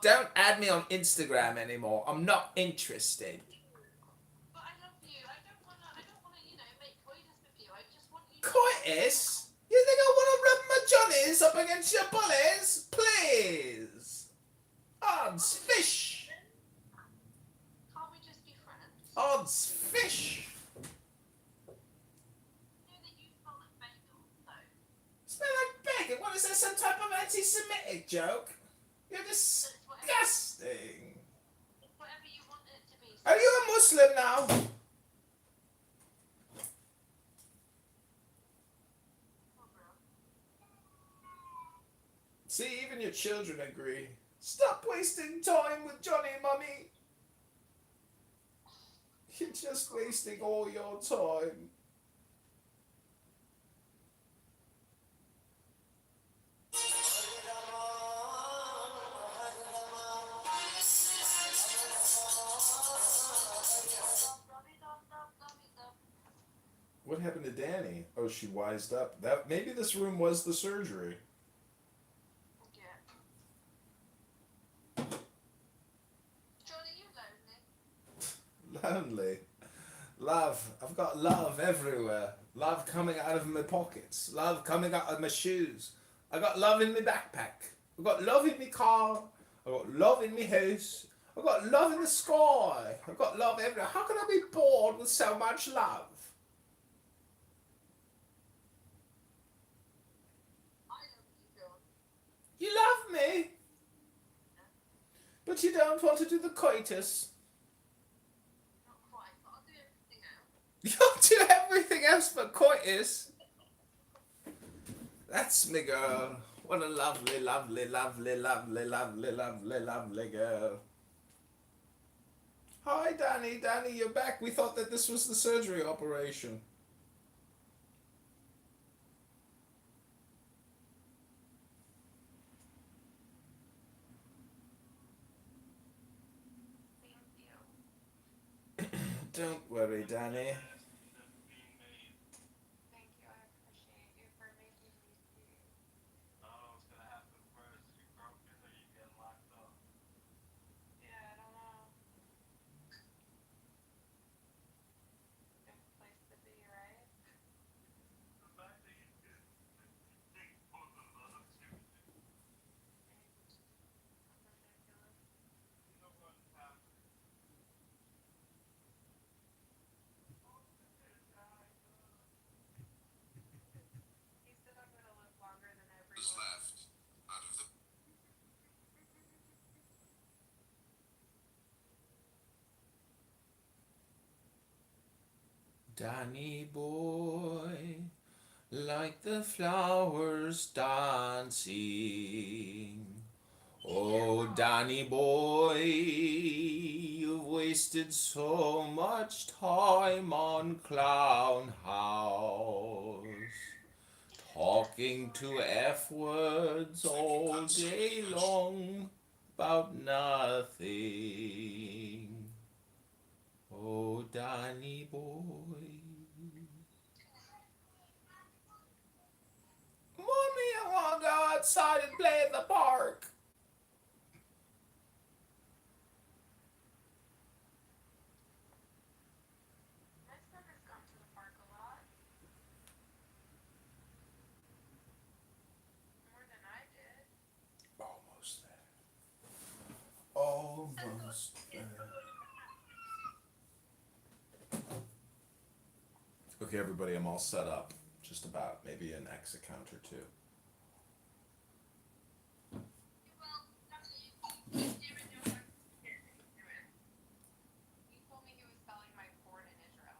Don't add me on Instagram anymore. I'm not interested. But I love you. I don't wanna, make coitus with you. I just want you to know that Coitus? You think I want to rub my johnnies up against your bullies? Please. Odds can't we just be fish. friends? Can't we just be friends? Odds fish. You know that you smell like bagel, though. Smell like bacon. What is this? Some type of anti-Semitic joke? You're It's whatever disgusting. it's whatever you want it to be, Are you sweetie. a Muslim now? Oh, bro. See, even your children agree. Stop wasting time with Johnny, Mummy. You're just wasting all your time. Dum-dum-dum-dum-dum-dum. What happened to Danny? Oh, she wised up. That maybe this room was the surgery. Yeah. Johnny, you lonely? Lonely. Love. I've got love everywhere. Love coming out of my pockets. Love coming out of my shoes. I got love in my backpack. I got love in my car. I got love in my house. I got love in the sky. I got love everywhere. How can I be bored with so much love? I love you, John. You love me, No, but you don't want to do the coitus. not quite, but I'll do everything else. You'll do everything else but coitus. That's me girl. What a lovely, lovely, lovely, lovely, lovely, lovely, lovely girl. Hi, Danny. Danny, you're back. We thought that this was the surgery operation. Thank you. Don't worry, Danny. Thank you. I appreciate you for making me see. Yeah, I don't know. Good place to be, right? Right. I'm ridiculous. He said I'm gonna live longer than everyone. Danny boy, like the flowers dancing. Oh, Danny boy, you've wasted so much time on Clown House. Talking to F words all day long about nothing. Oh, Danny boy. Mommy, I want to go outside and play in the park. My son has gone to the park a lot. More than I did. Almost there. Almost there. Okay, everybody, I'm all set up. Just about. Maybe an X account or two. Well, after you keep giving your heart to him. He told me he was selling my porn in Israel.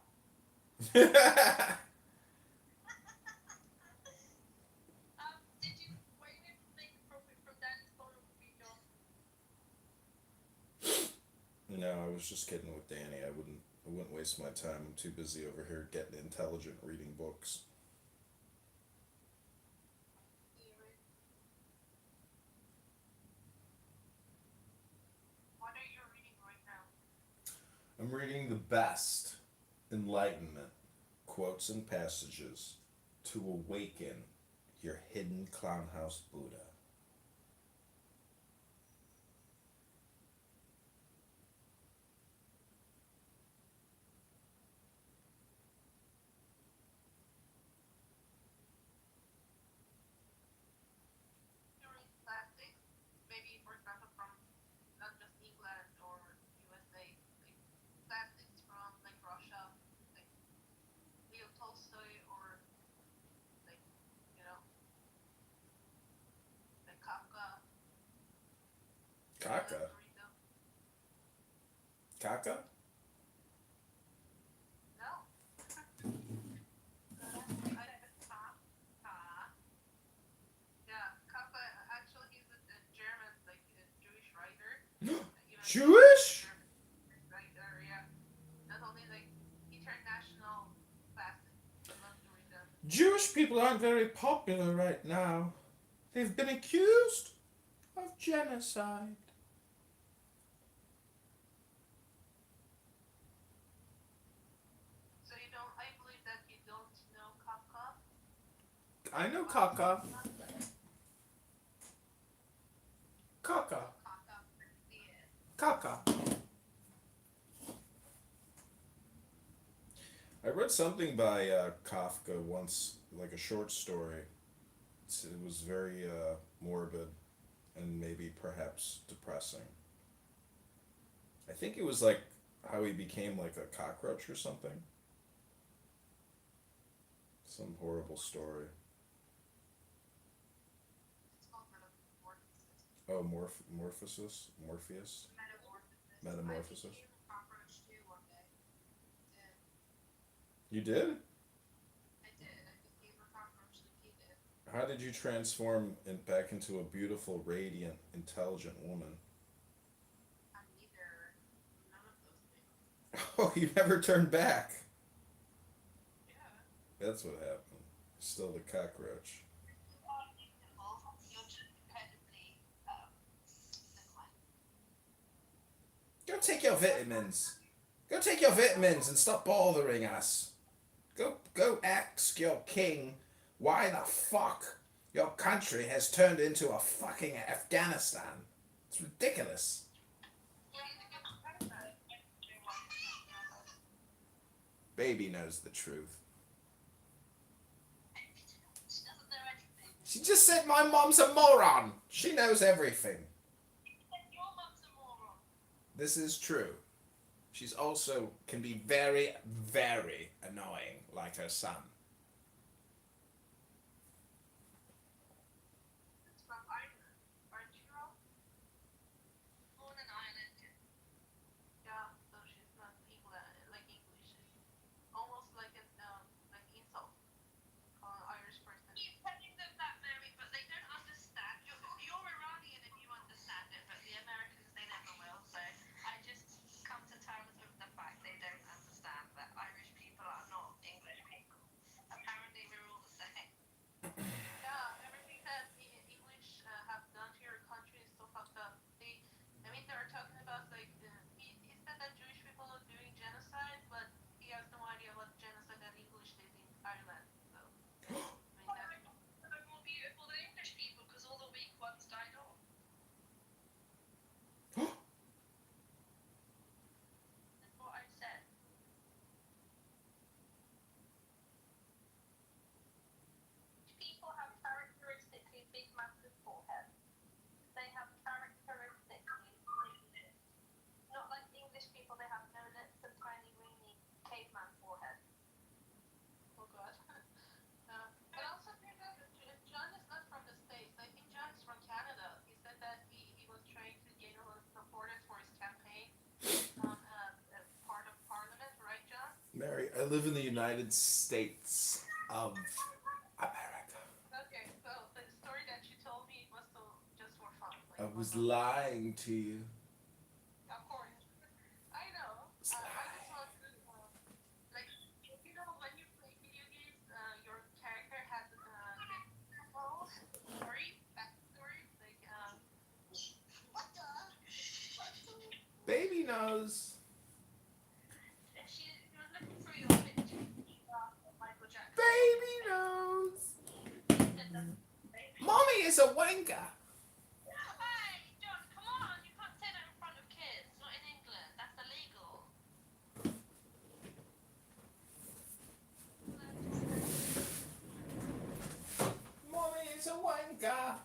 Did you? Were you able to make a profit from Dan's photo video? No, I was just kidding with Danny. I wouldn't waste my time. I'm too busy over here getting intelligent reading books. Even. What are you reading right now? I'm reading the best enlightenment quotes and passages to awaken your hidden clown house Buddha. That's Caca. Dorito. Caca? No. I said Kafka. Yeah, Kafka. Actually, he's a German, like a Jewish writer. Even the Jewish? German writer. Yeah. Not only like international classic. I love Dorito. Jewish people aren't very popular right now. They've been accused of genocide. So you don't. I believe that you don't know Kafka. I know What? caca. Caca. No, Kafka. Yeah. Caca. I read something by Kafka once, like a short story. It was very morbid and maybe perhaps depressing. I think it was like how he became like a cockroach or something. Some horrible story. It's called metamorphosis. Oh, Morpheus? Metamorphosis. I Metamorphosis. became a cockroach too one day. Did. You did? I did. I became a cockroach like he did. How did you transform back into a beautiful, radiant, intelligent woman? I'm neither. None of those things. Oh, you never turned back. Yeah. That's what happened. Still the cockroach. You're just incredibly declined. Go take your vitamins. Go take your vitamins and stop bothering us. Go ask your king why the fuck your country has turned into a fucking Afghanistan. It's ridiculous. Baby knows the truth. She doesn't know anything. She just said my mom's a moron. She knows everything. Your mum's a moron. This is true. She's also can be very, very annoying, like her son. It's from Ireland. Aren't you, Rob? Born in Ireland. Yeah, so she's not like English. It's almost like an like insult. Call an Irish person. Keep telling them that, Mary, but they don't understand. You're Iranian and you understand it, but the Americans they never will. So I just come to terms with the fact they don't understand that Irish people are not English people. Apparently, we're all the same. Yeah, everything that the English have done to your country is so fucked up. I mean, they were talking about like he said that Jewish people are doing genocide, but he has no idea what genocide that English did in Ireland. So I mean, they're more beautiful than English people because all the weak ones died off. That's what I said. People have characteristically big, massive foreheads. They have characteristically big lips. Not like English people, they have no lips and tiny, weeny caveman forehead. Oh god. But also, John is not from the States. I think John is from Canada. He said that he was trying to gain a lot of supporters for his campaign to become part of Parliament, right, John? Mary, I live in the United States of America. Okay, so the story that you told me was so just for fun. I Like, it was was not. lying to you. Of course. I know. Was I just lying. want to, like, when you play video games, your character has oh, story, backstory, like, what the? Baby knows. She was looking through your picture of Michael Jackson. Baby knows. Baby. Mommy is a wanker. Hey, John, come on! You can't say that in front of kids. Not in England. That's illegal. Mommy is a wanker.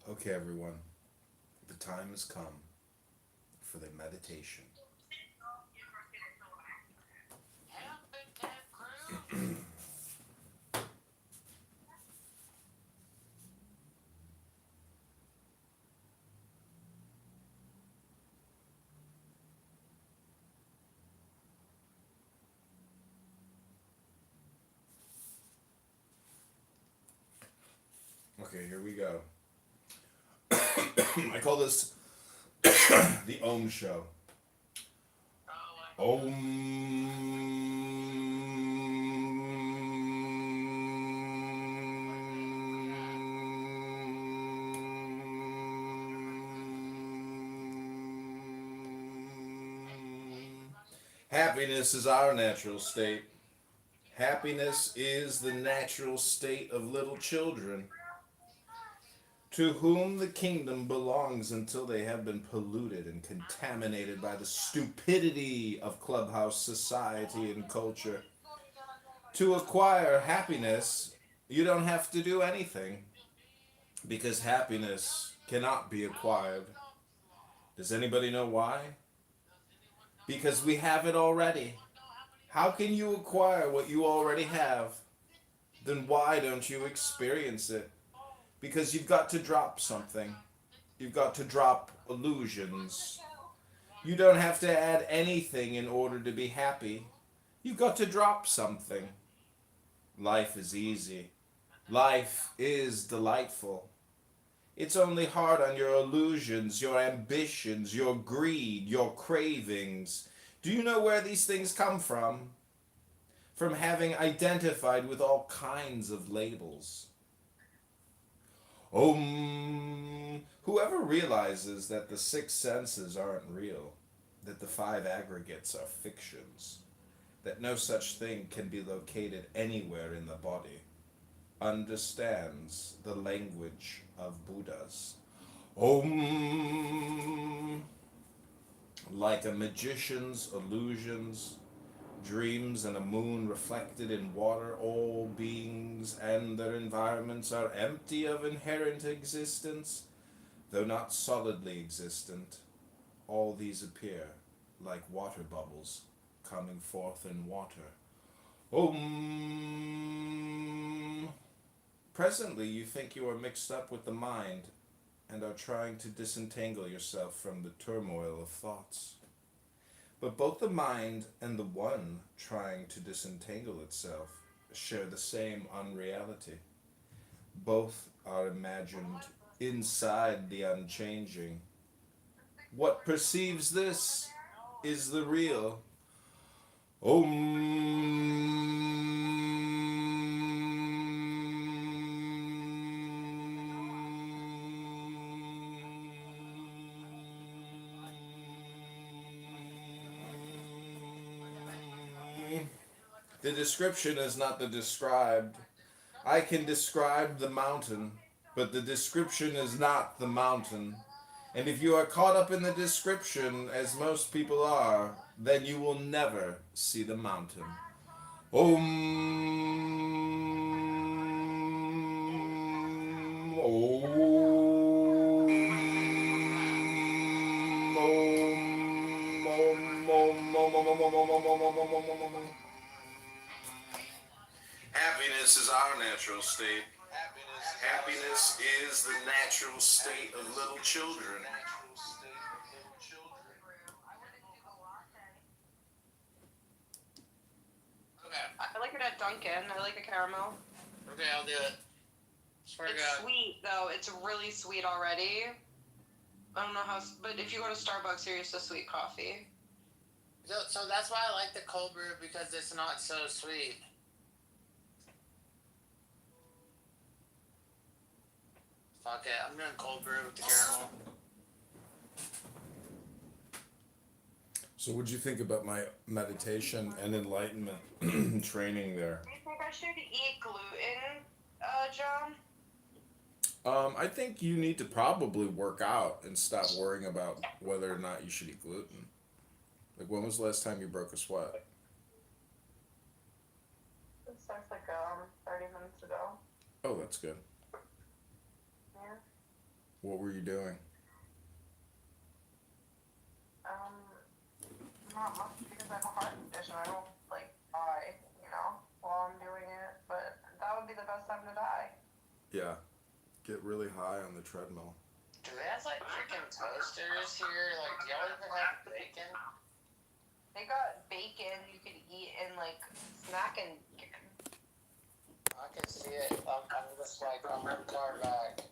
Okay, everyone. The time has come for their meditation. Okay, here we go. I call this the Om Show. Happiness is our natural state. Happiness is the natural state of little children, to whom the kingdom belongs until they have been polluted and contaminated by the stupidity of clubhouse society and culture. To acquire happiness, you don't have to do anything, because happiness cannot be acquired. Does anybody know why? Because we have it already. How can you acquire what you already have? Then why don't you experience it? Because you've got to drop something. You've got to drop illusions. You don't have to add anything in order to be happy. You've got to drop something. Life is easy. Life is delightful. It's only hard on your illusions, your ambitions, your greed, your cravings. Do you know where these things come from? From having identified with all kinds of labels. Whoever realizes that the six senses aren't real, that the five aggregates are fictions, that no such thing can be located anywhere in the body, understands the language of Buddhas. Om. Like a magician's illusions, dreams and a moon reflected in water, all beings and their environments are empty of inherent existence, though not solidly existent. All these appear like water bubbles coming forth in water. Om. Presently you think you are mixed up with the mind and are trying to disentangle yourself from the turmoil of thoughts. But both the mind and the one trying to disentangle itself share the same unreality. Both are imagined inside the unchanging. What perceives this is the real. Om. The description is not the described. I can describe the mountain, but the description is not the mountain. And if you are caught up in the description, as most people are, then you will never see the mountain. Om. Om. Happiness is our natural state. Happiness is the natural state of little children. Okay. I like it at Dunkin'. I like the caramel. Okay, I'll do it. Swear to It's God. sweet though. It's really sweet already. I don't know how, but if you go to Starbucks, you're used to sweet coffee. So that's why I like the cold brew, because it's not so sweet. Fuck it, I'm doing cold brew with the caramel. So what'd you think about my meditation and enlightenment training there? Do you think I should eat gluten, John? I think you need to probably work out and stop worrying about whether or not you should eat gluten. Like, when was the last time you broke a sweat? It starts like 30 minutes ago. Oh, that's good. Yeah. What were you doing? Not much because I have a heart condition. I don't like die, while I'm doing it. But that would be the best time to die. Yeah. Get really high on the treadmill. Do they have like freaking toasters here? Like, do y'all even have bacon? They got bacon you could eat in like snacking bacon. I can see it. I'm just like, I'm in the car back.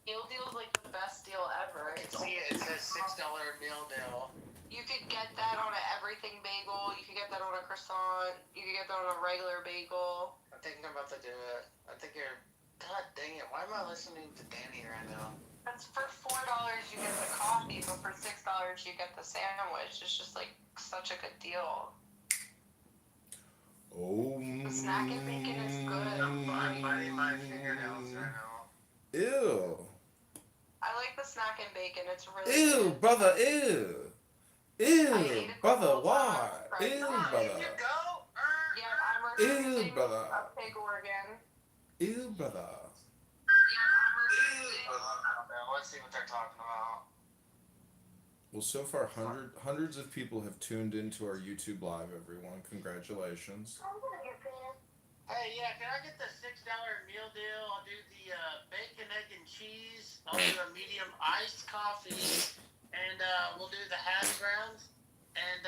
Meal deal is like the best deal ever. I can see it. It says $6 meal deal. You could get that on an everything bagel. You could get that on a croissant. You could get that on a regular bagel. I think I'm about to do it. I think you're. God dang it! Why am I listening to Danny right now? That's for $4 you get the coffee, but for $6 you get the sandwich. It's just like such a good deal. Oh. The snacking bacon is good. I'm biting my fingernails right now. Ew. I like the snacking bacon. It's really Ew, good. brother, ew. I Ew, ate it the brother, whole why? time. Ew, Oh, brother. did you go? Yeah, I'm Ew, recruiting brother. a pig organ. Ew, brother. Yeah, I'm recruiting. Let's see what they're talking about. Well, so far, hundreds of people have tuned into our YouTube live, everyone. Congratulations. Hey, yeah, can I get the $6 meal deal? I'll do the bacon, egg, and cheese. I'll do a medium iced coffee, and we'll do the hash browns. And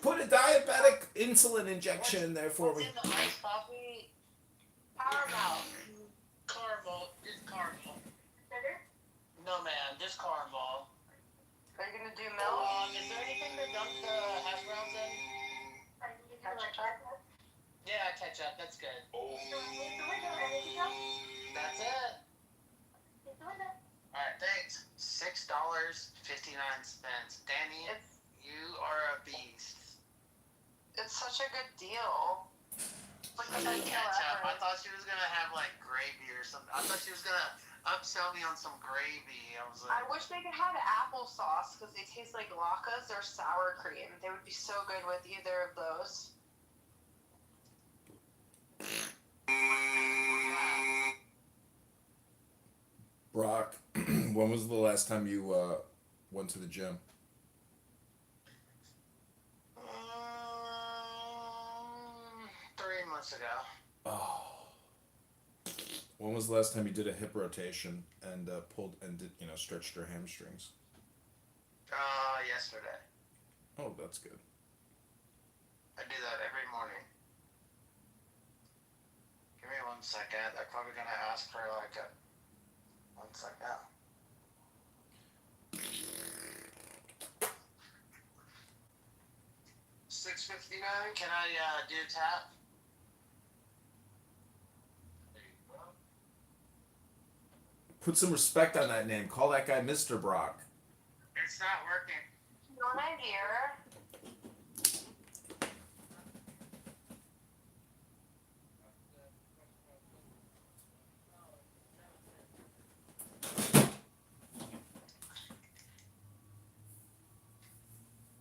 Put a diabetic insulin injection in there for what's me. in the iced coffee? Caramel. Caramel. Just caramel. No, man, just caramel. Are you gonna do milk? Is there anything to dunk the hash browns in? Ketchup? Yeah, ketchup. That's good. That's it. Alright, thanks. $6.59. Danny, It's you are a beast. such a good deal. It's like the best deal Ketchup. I ever. thought she was gonna have like gravy or something. I thought she was gonna upsell me on some gravy. I was I like, wish they could have applesauce because they taste like latkes or sour cream. They would be so good with either of those. Brock, when was the last time you went to the gym? 3 months ago. Oh. When was the last time you did a hip rotation and pulled and did stretched your hamstrings? Yesterday. Oh, that's good. I do that every morning. Give me 1 second. They're probably gonna ask for like a 1 second. $6.59. Can I do tap? There you go. Put some respect on that name. Call that guy Mr. Brock. It's not working. No idea.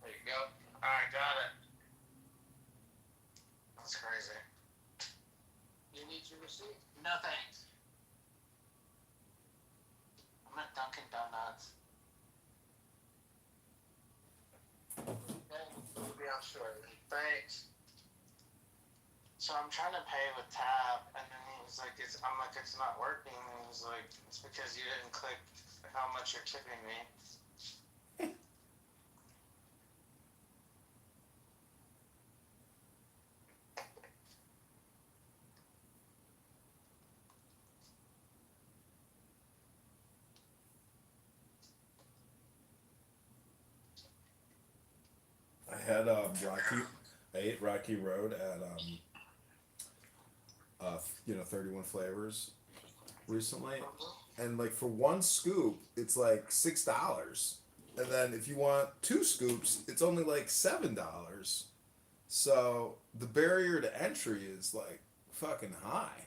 There you go. Alright, got it. That's crazy. You need your receipt? No thanks. I'm at Dunkin' Donuts. Okay, we'll be out shortly. Thanks. So I'm trying to pay with tap, and then he was like, I'm like, it's not working. And he was like, it's because you didn't click how much you're tipping me. I had I ate Rocky Road at 31 Flavors recently, and like for one scoop it's like $6, and then if you want 2 scoops it's only like $7. So the barrier to entry is like fucking high,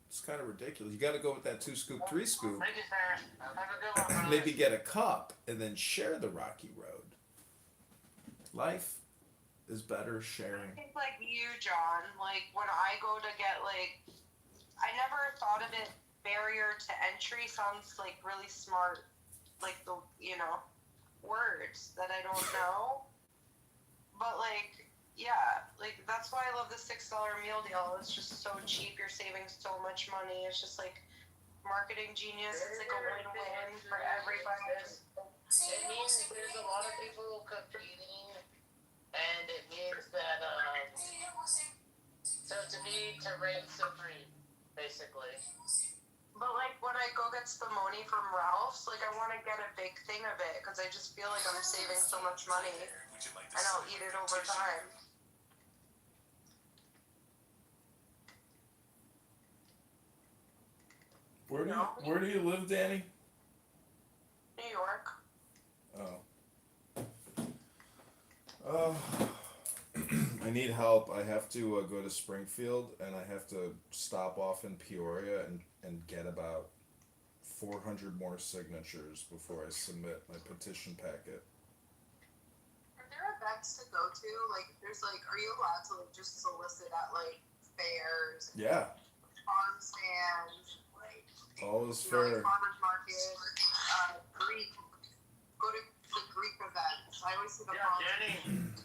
It's kind of ridiculous. You got to go with that 2 scoop, 3 scoop. Thank you, sir. Have a good one. Maybe get a cup and then share the Rocky Road. Life is better sharing. It's like you, John. Like when I go to get I never thought of it. Barrier to entry sounds like really smart. Like words that I don't know. But like, yeah, like that's why I love the $6 meal deal. It's just so cheap. You're saving so much money. It's just like marketing genius. It's like a win-win for everybody. It means there's a lot of people competing, and it means that so to me, to reign supreme, basically. But like when I go get spumoni from Ralph's, like I want to get a big thing of it because I just feel like I'm saving so much money, and I'll eat it over time. Where do you live, Danny? New York. Oh. I need help. I have to go to Springfield, and I have to stop off in Peoria and get about 400 more signatures before I submit my petition packet. Are there events to go to? Like, there's like, are you allowed to like just solicit at like fairs, Yeah, farm stands, like all is you know, like fair. farmers market, Greek? Go to the Greek events. I always see the Yeah,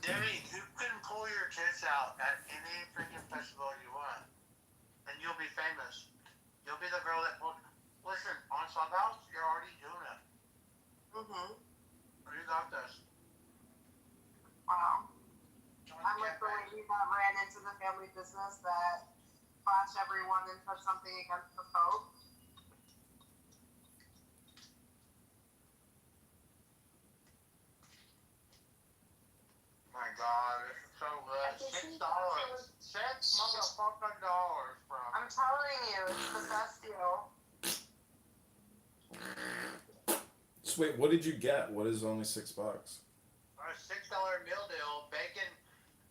Danny, you can pull your tits out at any freaking festival you want, and you'll be famous. You'll be the girl that pulled. Listen, on Clubhouse, you're already doing it. You got this. Wow. I'm like the lady that ran into the family business that flashed everyone and said something against the Pope. My God, this is so good. $6. $6 bro. I'm telling you, it's the best deal. So wait, what did you get? What is only $6? A $6 meal deal, bacon,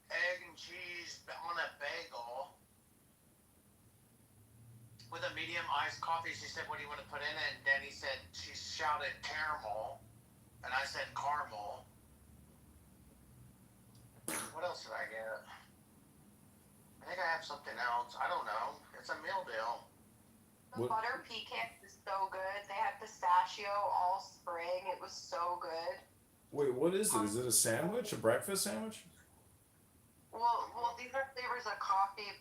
egg, and cheese on a bagel with a medium iced coffee. She said, "What do you want to put in it?" And Danny said, she shouted caramel, and I said caramel. What else did I get? I think I have something else. I don't know. It's a meal deal. The butter pecan is so good. They had pistachio all spring. It was so good. Wait, what is it? Is it a sandwich? A breakfast sandwich? Well, these are flavors of coffee.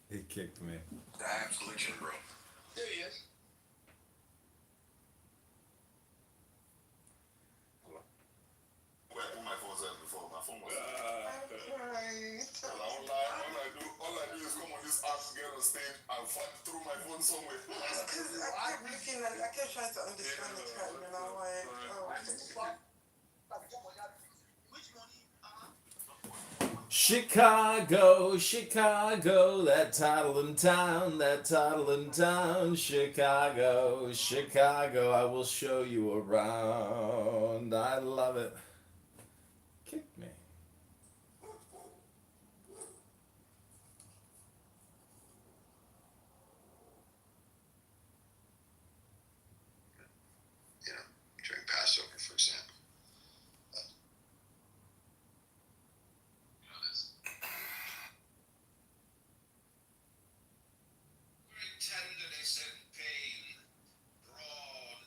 He kicked me. The abs glitching, bro. There he is. Wait, I put my phone aside before my phone was. Okay. All I do is come on this app, get on stage, and find through my phone somewhere. Because I kept looking and I kept trying to understand the chat and I'm like, oh. Chicago, Chicago, that toddling town, Chicago, Chicago, I will show you around. I love it. Kick me. You know, during Passover, for example. Very tenderness and pain, broad.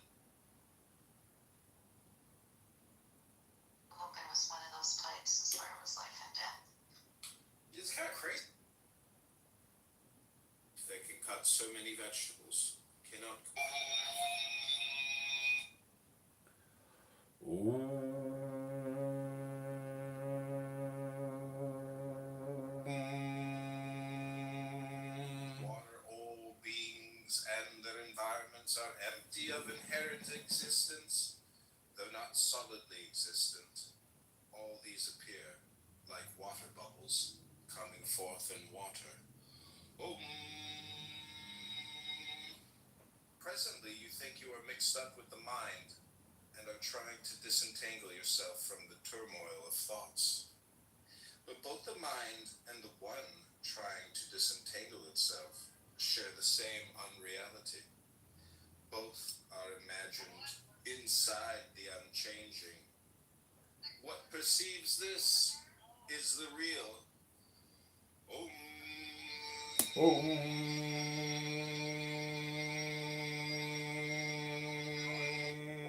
Logan was one of those types where it was life and death. It's kind of crazy. They can cut so many vegetables. Cannot. Water, all beings and their environments are empty of inherent existence, though not solidly existent. All these appear like water bubbles coming forth in water. Presently, you think you are mixed up with the mind and are trying to disentangle yourself from the turmoil of thoughts. But both the mind and the one trying to disentangle itself share the same unreality. Both are imagined inside the unchanging. What perceives this is the real.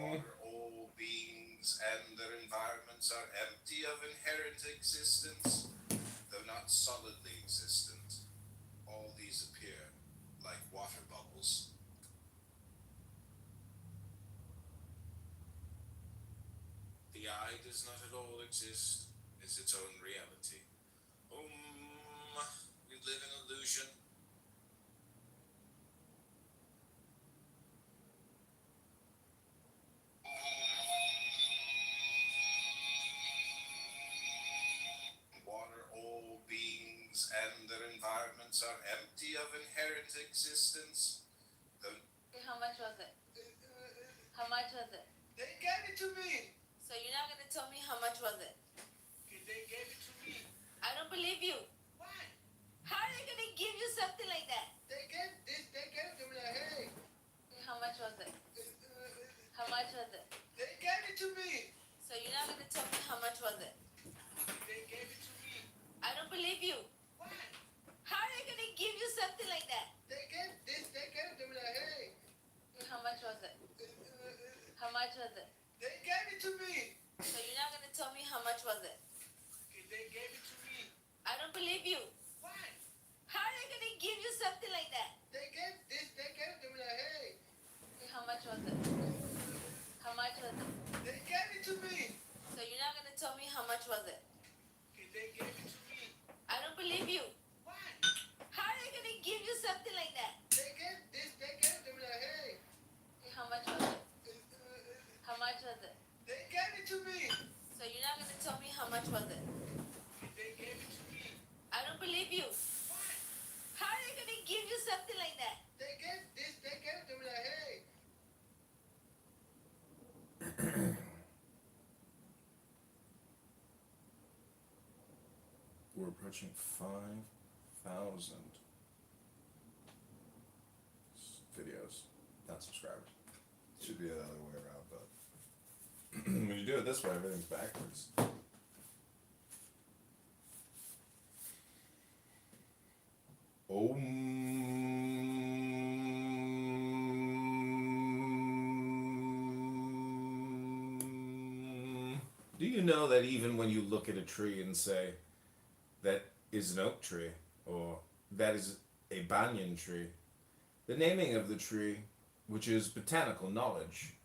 Water, all inherent existence, though not solidly existent. All these appear like water bubbles. The I does not at all exist, is its own reality. We live in illusion. Water, all beings and their environments are empty of inherent existence. How much was it? How much was it? They gave it to me. So you're not gonna tell me how much was it? They gave it to me. I don't believe you. Why? How are they gonna give you something like that? They gave it to me like, hey. How much was it? How much was it? They gave it to me. So you're not gonna tell me how much was it? They gave it to me. I don't believe you. Why? How are they gonna give you something like that? They gave it to me like, hey. How much was it? How much was it? They gave it to me. So you're not gonna tell me how much was it? They gave it to me. I don't believe you. Why? How are they gonna give you something like that? They gave it to me like, hey. How much was it? How much was it? They gave it to me. So you're not gonna tell me how much was it? They gave it to me. I don't believe you. Why? How are they gonna give you something like that? They gave it to me like, hey. How much was it? How much was it? They gave it to me. So you're not gonna tell me how much was it? They gave it to me. I don't believe you. Why? How are they gonna give you something like that? They gave it to me like, hey. We're approaching 5,000 videos, not subscribers. Should be the other way around, but when you do it this way, everything's backwards. Do you know that even when you look at a tree and say, that is an oak tree, or that is a banyan tree, the naming of the tree, which is botanical knowledge,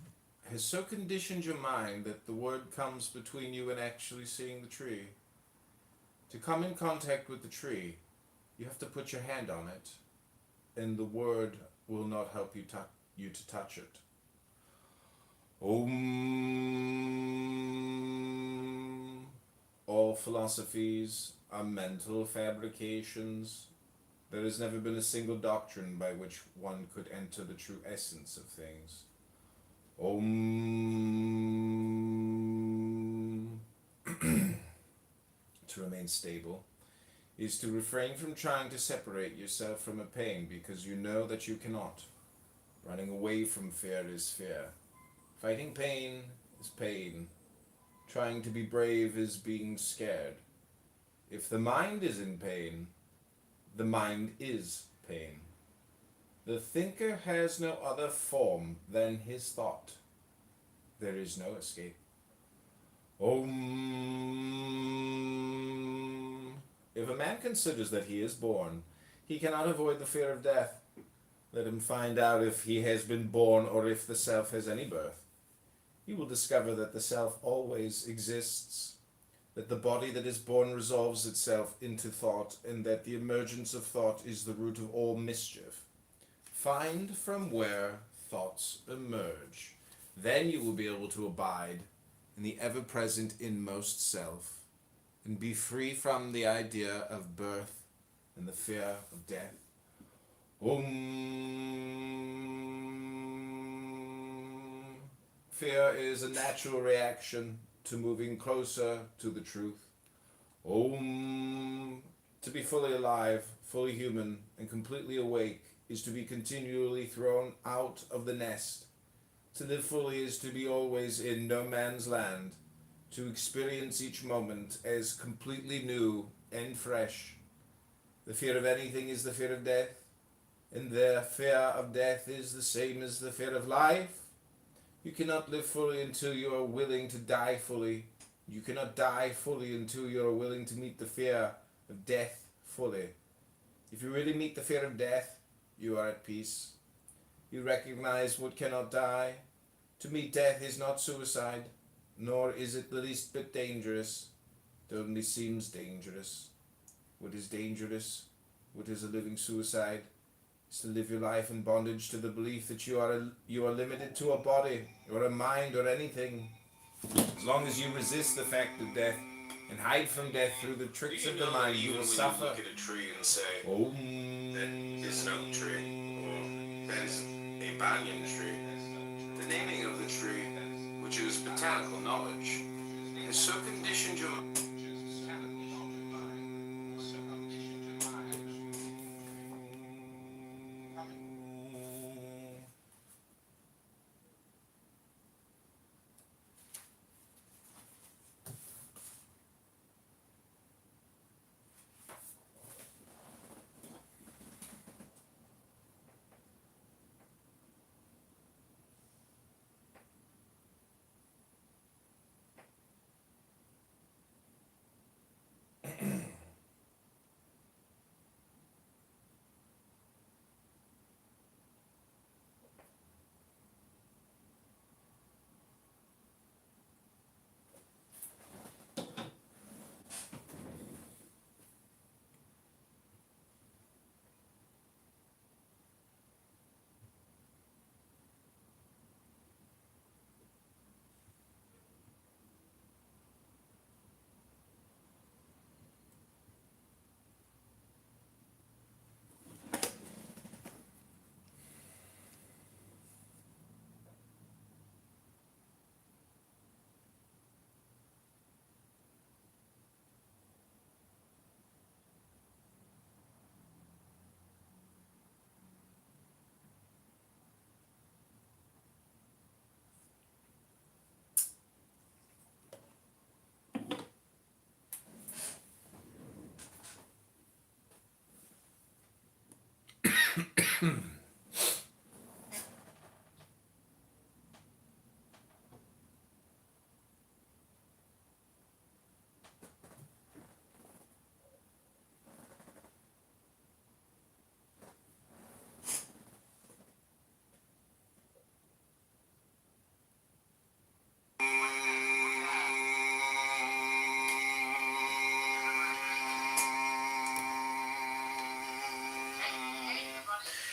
has so conditioned your mind that the word comes between you and actually seeing the tree. To come in contact with the tree, you have to put your hand on it, and the word will not help you to touch it. All philosophies are mental fabrications. There has never been a single doctrine by which one could enter the true essence of things. To remain stable is to refrain from trying to separate yourself from a pain because you know that you cannot. Running away from fear is fear. Fighting pain is pain. Trying to be brave is being scared. If the mind is in pain, the mind is pain. The thinker has no other form than his thought. There is no escape. If a man considers that he is born, he cannot avoid the fear of death. Let him find out if he has been born or if the self has any birth. He will discover that the self always exists, that the body that is born resolves itself into thought, and that the emergence of thought is the root of all mischief. Find from where thoughts emerge. Then you will be able to abide in the ever-present inmost self and be free from the idea of birth and the fear of death. Fear is a natural reaction to moving closer to the truth. To be fully alive, fully human, and completely awake is to be continually thrown out of the nest. To live fully is to be always in no man's land, to experience each moment as completely new and fresh. The fear of anything is the fear of death, and the fear of death is the same as the fear of life. You cannot live fully until you are willing to die fully. You cannot die fully until you are willing to meet the fear of death fully. If you really meet the fear of death, you are at peace. You recognize what cannot die. To meet death is not suicide, nor is it the least bit dangerous. It only seems dangerous. What is dangerous? What is a living suicide? Is to live your life in bondage to the belief that you are limited to a body or a mind or anything. As long as you resist the fact of death and hide from death through the tricks of the mind, you will suffer. Look at a tree and say, Oh, that is an oak tree, or that is a banyan tree. The naming of the tree, which is botanical knowledge, has so conditioned your mind.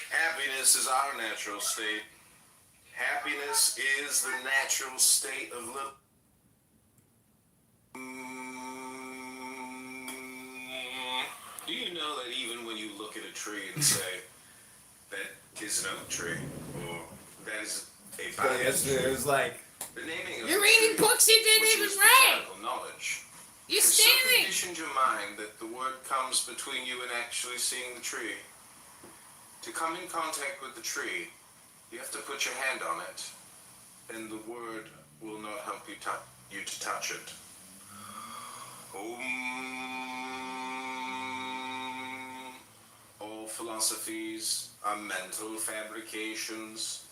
Happiness is our natural state. Happiness is the natural state of living. Do you know that even when you look at a tree and say, that is an oak tree, or that is a banyan yesterday tree, it was like, the naming of You're the reading tree, books you didn't which even is read. botanical knowledge, You're has so staring. conditioned your mind that the word comes between you and actually seeing the tree. To come in contact with the tree, you have to put your hand on it, and the word will not help you to touch it. All philosophies are mental fabrications.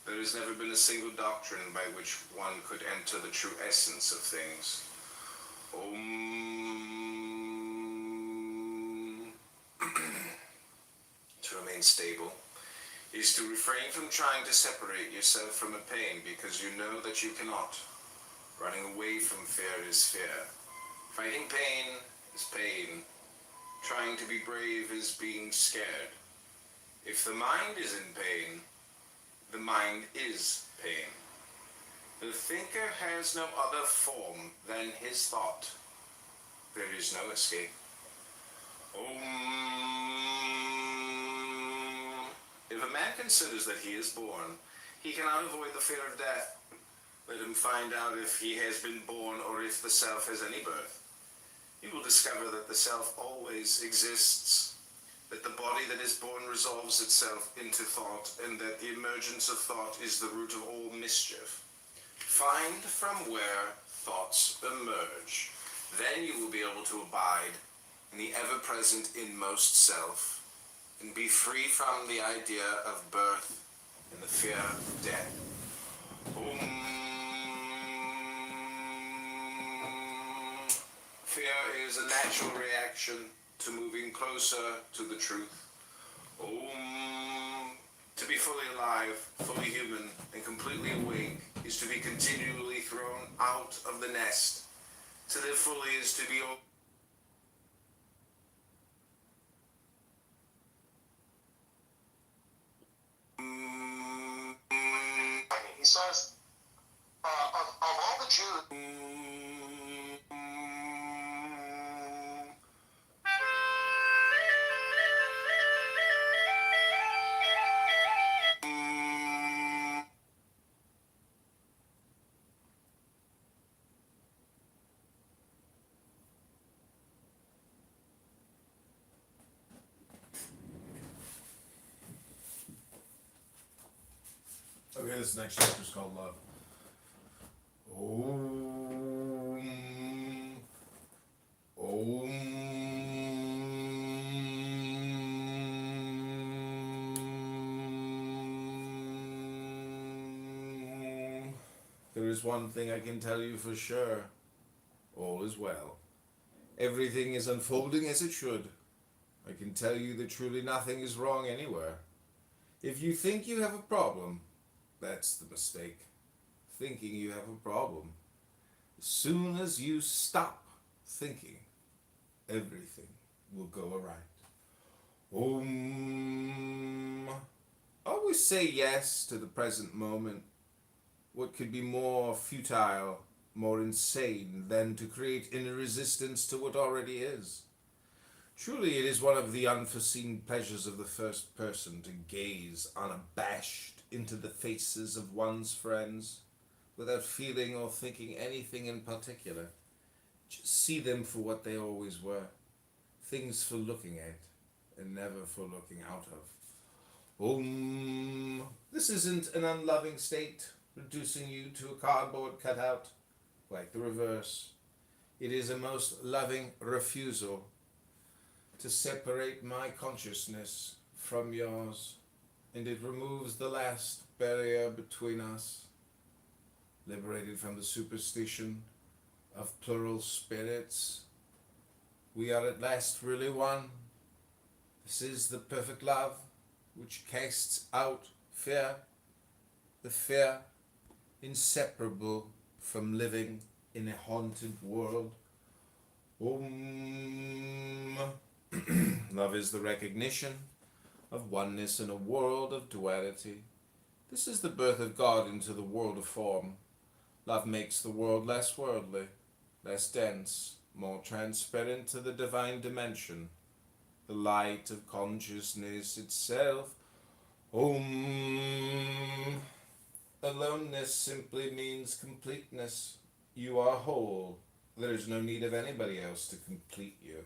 There has never been a single doctrine by which one could enter the true essence of things. To remain stable is to refrain from trying to separate yourself from a pain because you know that you cannot. Running away from fear is fear. Fighting pain is pain. Trying to be brave is being scared. If the mind is in pain, the mind is pain. The thinker has no other form than his thought. There is no escape. If a man considers that he is born, he cannot avoid the fear of death. Let him find out if he has been born or if the self has any birth. He will discover that the self always exists, that the body that is born resolves itself into thought, and that the emergence of thought is the root of all mischief. Find from where thoughts emerge. Then you will be able to abide in the ever-present inmost self and be free from the idea of birth and the fear of death. is a natural reaction to moving closer to the truth. Om. To be fully alive, fully human, and completely awake is to be continually thrown out of the nest. To live fully is to be He says, of all the Jews. Okay, this next chapter is called Love. Om. Om. There is one thing I can tell you for sure. All is well. Everything is unfolding as it should. I can tell you that truly nothing is wrong anywhere. If you think you have a problem, that's the mistake. Thinking you have a problem. As soon as you stop thinking, everything will go alright. Always say yes to the present moment. What could be more futile, more insane than to create inner resistance to what already is? Truly, it is one of the unforeseen pleasures of the first person to gaze unabashed into the faces of one's friends, without feeling or thinking anything in particular. Just see them for what they always were, things for looking at, and never for looking out of. This isn't an unloving state, reducing you to a cardboard cutout, quite the reverse. It is a most loving refusal to separate my consciousness from yours, and it removes the last barrier between us, liberated from the superstition of plural spirits. We are at last really one. This is the perfect love which casts out fear, the fear inseparable from living in a haunted world. Love is the recognition of oneness in a world of duality. This is the birth of God into the world of form. Love makes the world less worldly, less dense, more transparent to the divine dimension, the light of consciousness itself. Aloneness simply means completeness. You are whole. There is no need of anybody else to complete you.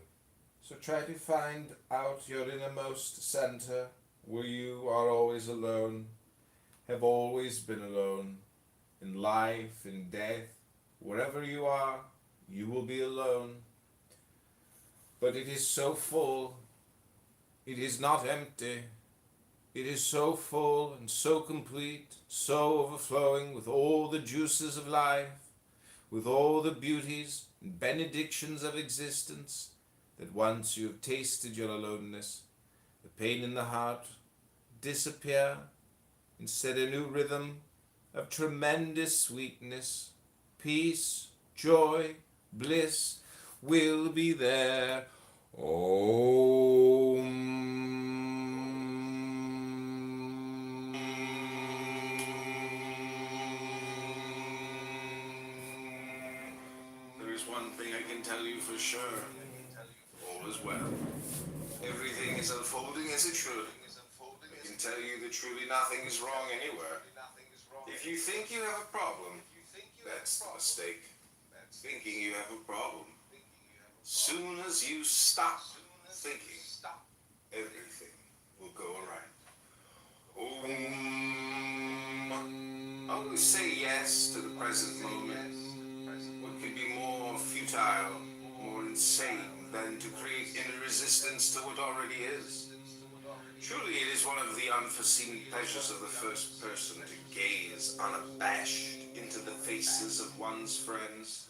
So try to find out your innermost center, where you are always alone, have always been alone. In life, in death, wherever you are, you will be alone. But it is so full. It is not empty. It is so full and so complete, so overflowing with all the juices of life, with all the beauties and benedictions of existence, that once you have tasted your aloneness, the pain in the heart disappear, instead a new rhythm of tremendous sweetness, peace, joy, bliss will be there. There is one thing I can tell you for sure. All is well. Everything is unfolding as it should. I can tell you that truly nothing is wrong anywhere. If you think you have a problem, that's the mistake. Thinking you have a problem. Soon as you stop thinking, everything will go alright. Always say yes to the present moment. What could be more futile, more insane than to create inner resistance to what already is? Truly, it is one of the unforeseen pleasures of the first person to gaze unabashed into the faces of one's friends,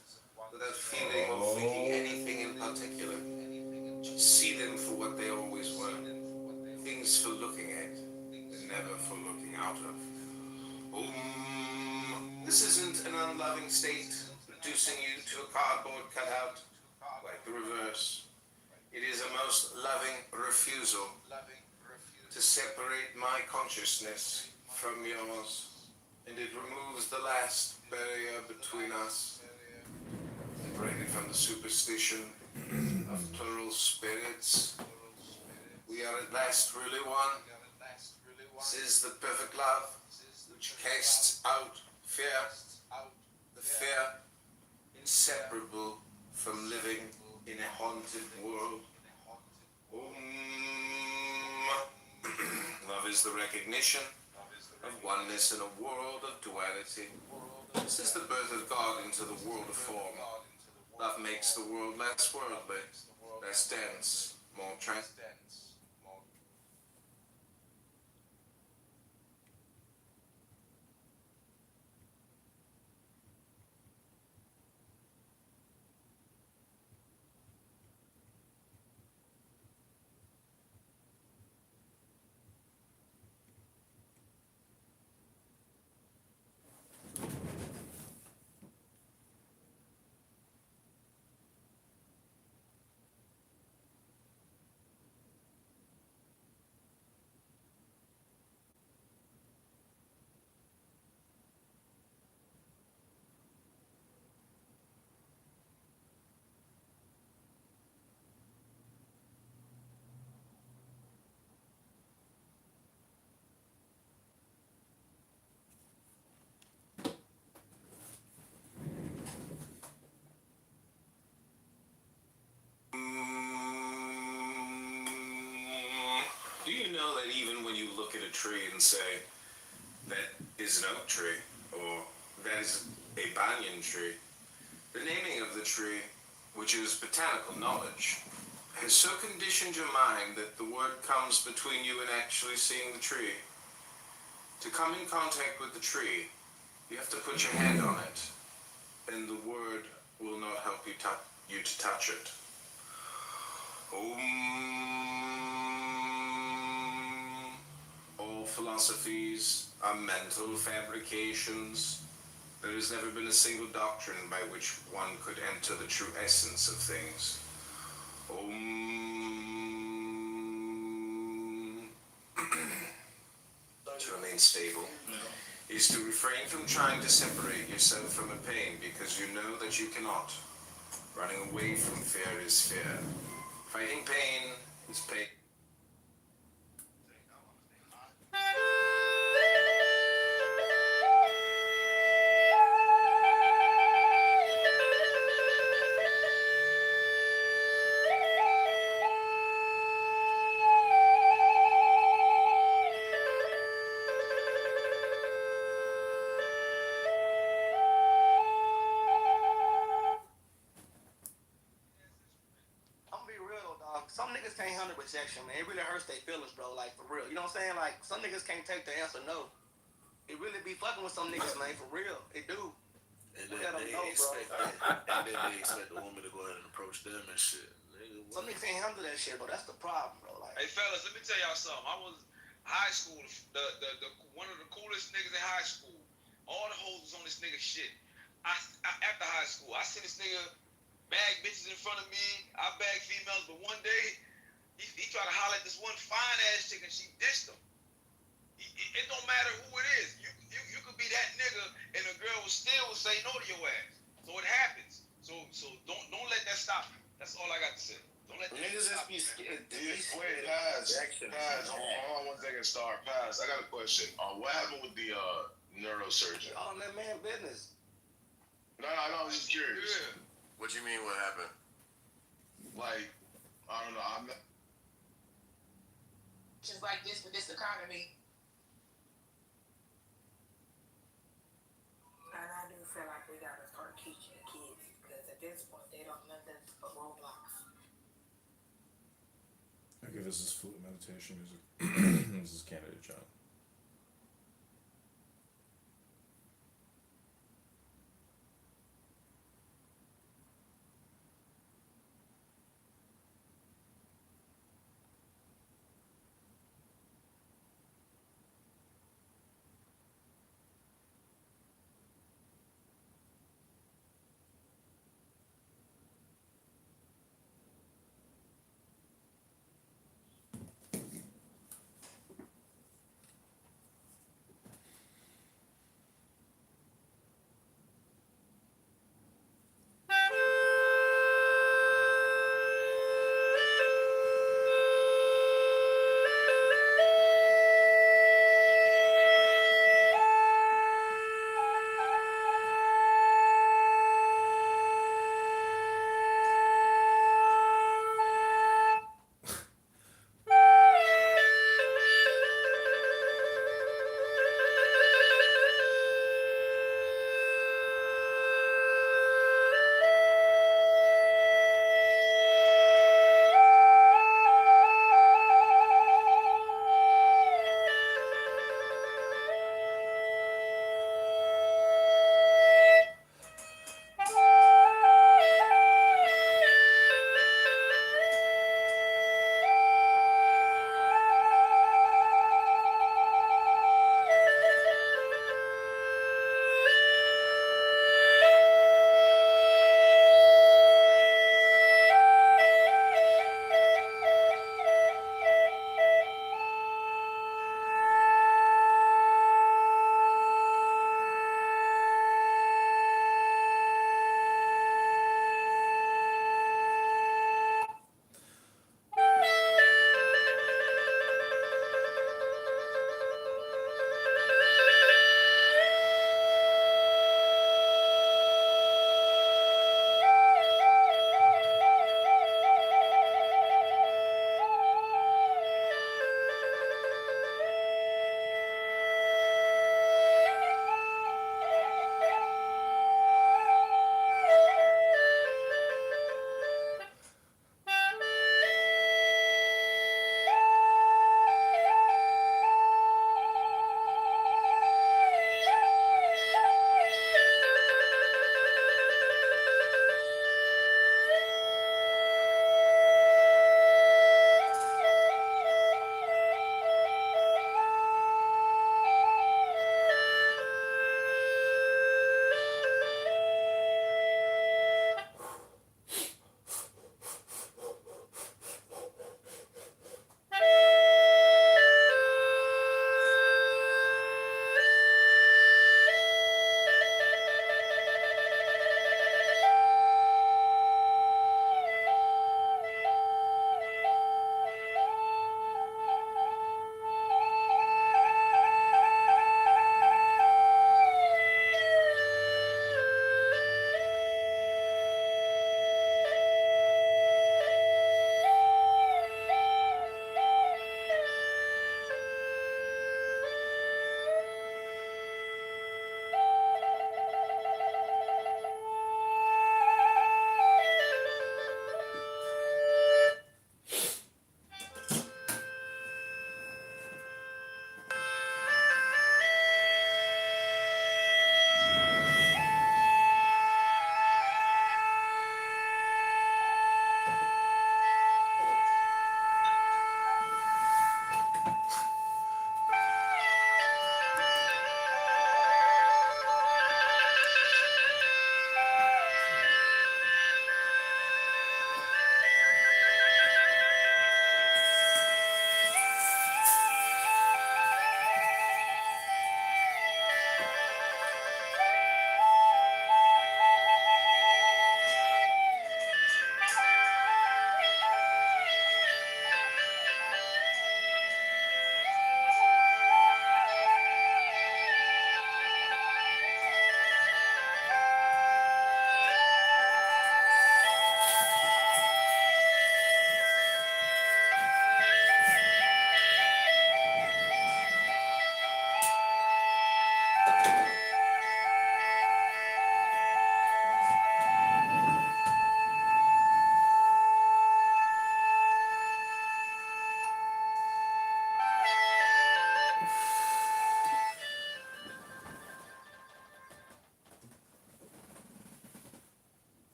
without feeling or thinking anything in particular. Just see them for what they always were. Things for looking at, and never for looking out of. This isn't an unloving state, reducing you to a cardboard cutout, like the reverse. It is a most loving refusal to separate my consciousness from yours, and it removes the last barrier between us, separated from the superstition of plural spirits. We are at last really one. This is the perfect love, which casts out fear, the fear inseparable from living in a haunted world. Love is the recognition of oneness in a world of duality. This is the birth of God into the world of form. Love makes the world less worldly, less dense, more transcendent. Do you know that even when you look at a tree and say, that is an oak tree, or that is a banyan tree, the naming of the tree, which is botanical knowledge, has so conditioned your mind that the word comes between you and actually seeing the tree. To come in contact with the tree, you have to put your hand on it, and the word will not help you to touch it. All philosophies are mental fabrications. There has never been a single doctrine by which one could enter the true essence of things. To remain stable is to refrain from trying to separate yourself from a pain because you know that you cannot. Running away from fear is fear. Fighting pain is pain. I'm gonna be real, dog. Some niggas can't handle rejection, man. It really hurts their feelings, bro. Like, for real. You know what I'm saying? Like, some niggas can't take the answer no. It really be fucking with some niggas, man. For real. It do. And We then gotta they know, bro. expect that, and then they expect the woman to go ahead and approach them and shit. Nigga, Some niggas can't handle that shit, bro. That's the problem, bro. Like, Hey fellas, let me tell y'all something. I was high school, the one of the coolest niggas in high school. All the hoes was on this nigga shit. After high school, I see this nigga bag bitches in front of me. I bag females, but one day he tried to holler at this one fine ass chick and she ditched him. It don't matter who it is. You could be that nigga and a girl will still say no to your ass. So it happens. So don't let that stop you. That's all I got to say. Don't let that Niggas just stop be you, man. scared. Wait, Paz, hold on 1 second, Star. Paz, I got a question. What happened with the neurosurgeon? all that man business. No, I'm just curious. Yeah. what you mean? What happened? Like, I don't know. I'm not. Just like this with this economy. And I do feel like we gotta start teaching the kids because at this point they don't know nothing but roadblocks. Okay, this is flute meditation music. This is Candidate John.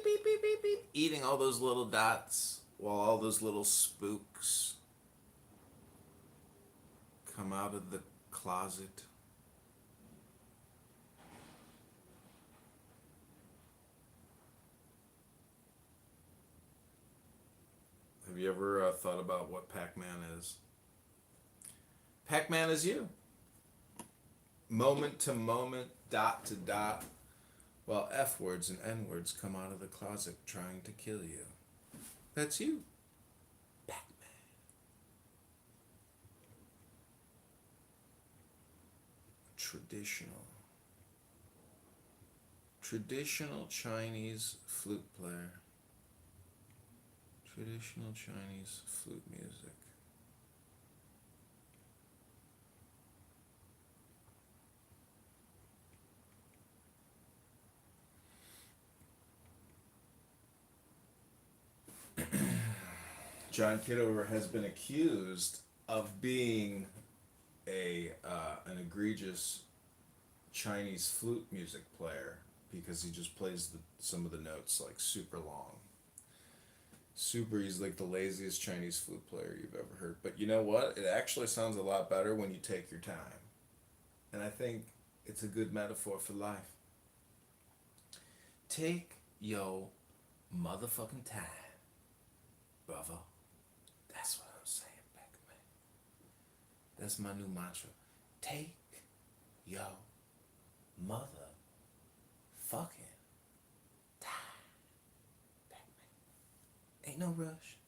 beep, beep, beep, beep, eating all those little dots while all those little spooks come out of the closet. Have you ever thought about what Pac-Man is? Pac-Man is you. Moment to moment, dot to dot, while F words and N words come out of the closet trying to kill you. That's you. Pac-Man. Traditional Chinese flute player. Traditional Chinese flute music. John Kitover has been accused of being an egregious Chinese flute music player because he just plays some of the notes like super long. He's like the laziest Chinese flute player you've ever heard. But you know what? It actually sounds a lot better when you take your time. And I think it's a good metaphor for life. Take your motherfucking time, brother. That's what I'm saying, Pac-Man. That's my new mantra. Take your motherfucking time, Pac-Man. Ain't no rush.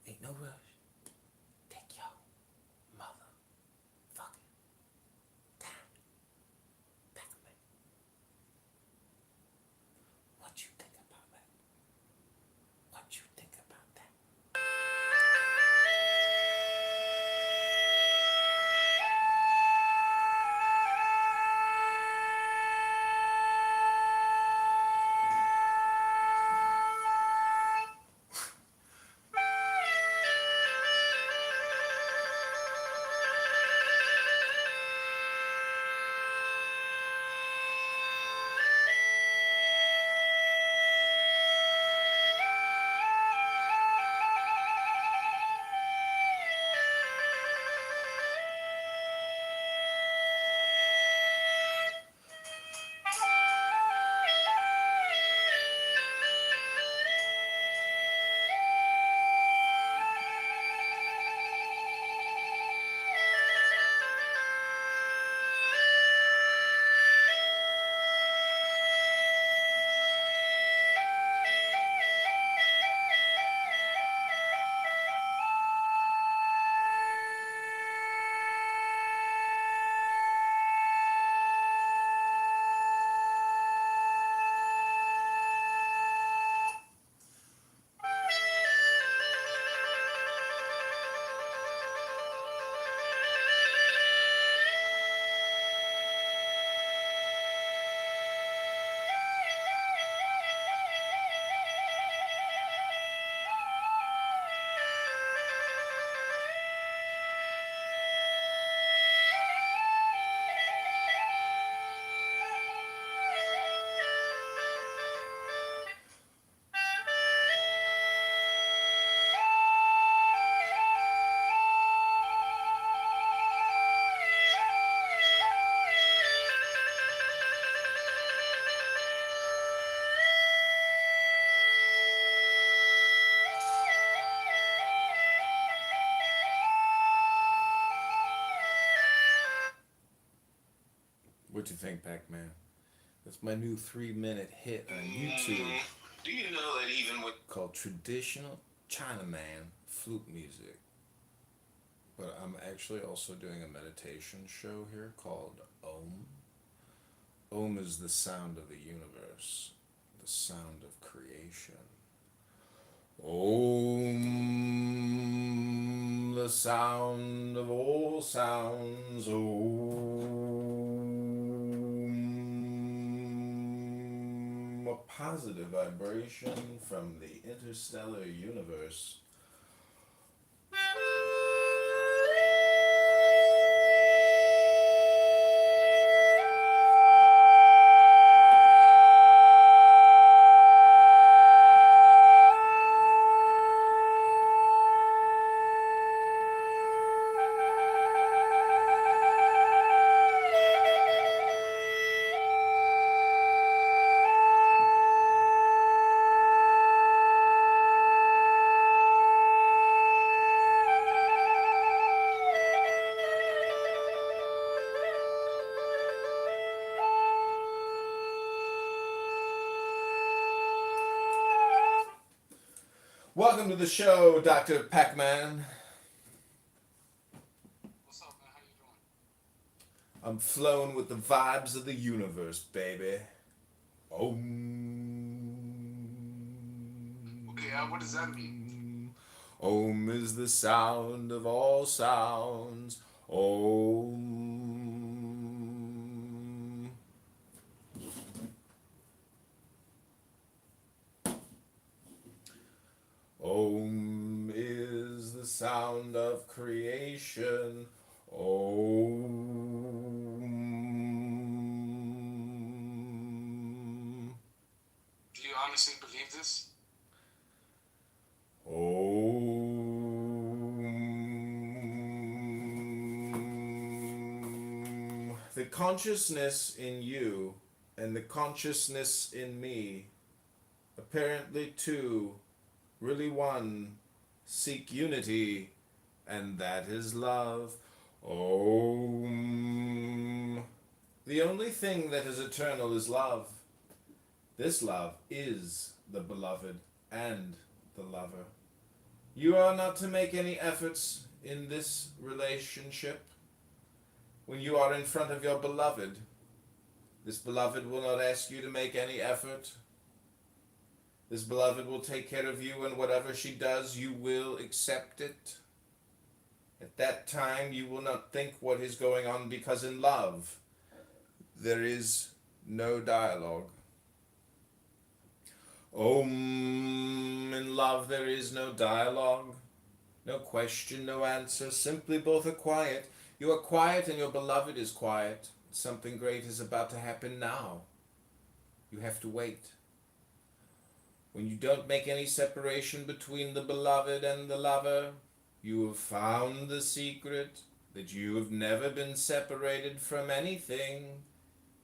Ain't no rush. Take your motherfucking time, Pac-Man. What you think about that? What you think about that? What you think, Pac-Man? That's my new 3-minute hit on YouTube. Do you know that even with Called Traditional Chinaman Flute Music. But I'm actually also doing a meditation show here called Om. Om is the sound of the universe, the sound of creation. Om, the sound of all sounds. Om, a positive vibration from the interstellar universe. Welcome to the show, Dr. Pac-Man. What's up, man? How you doing? I'm flowing with the vibes of the universe, baby. Okay, what does that mean? Om is the sound of all sounds. Om. Om is the sound of creation. Om. Do you honestly believe this? Om. The consciousness in you and the consciousness in me, apparently two, really one, seek unity, and that is love. Om. The only thing that is eternal is love. This love is the beloved and the lover. You are not to make any efforts in this relationship. When you are in front of your beloved, this beloved will not ask you to make any effort. This beloved will take care of you, and whatever she does, you will accept it. At that time, you will not think what is going on, because in love, there is no dialogue. Om, in love there is no dialogue, no question, no answer, simply both are quiet. You are quiet and your beloved is quiet. Something great is about to happen now. You have to wait. When you don't make any separation between the beloved and the lover, you have found the secret that you have never been separated from anything.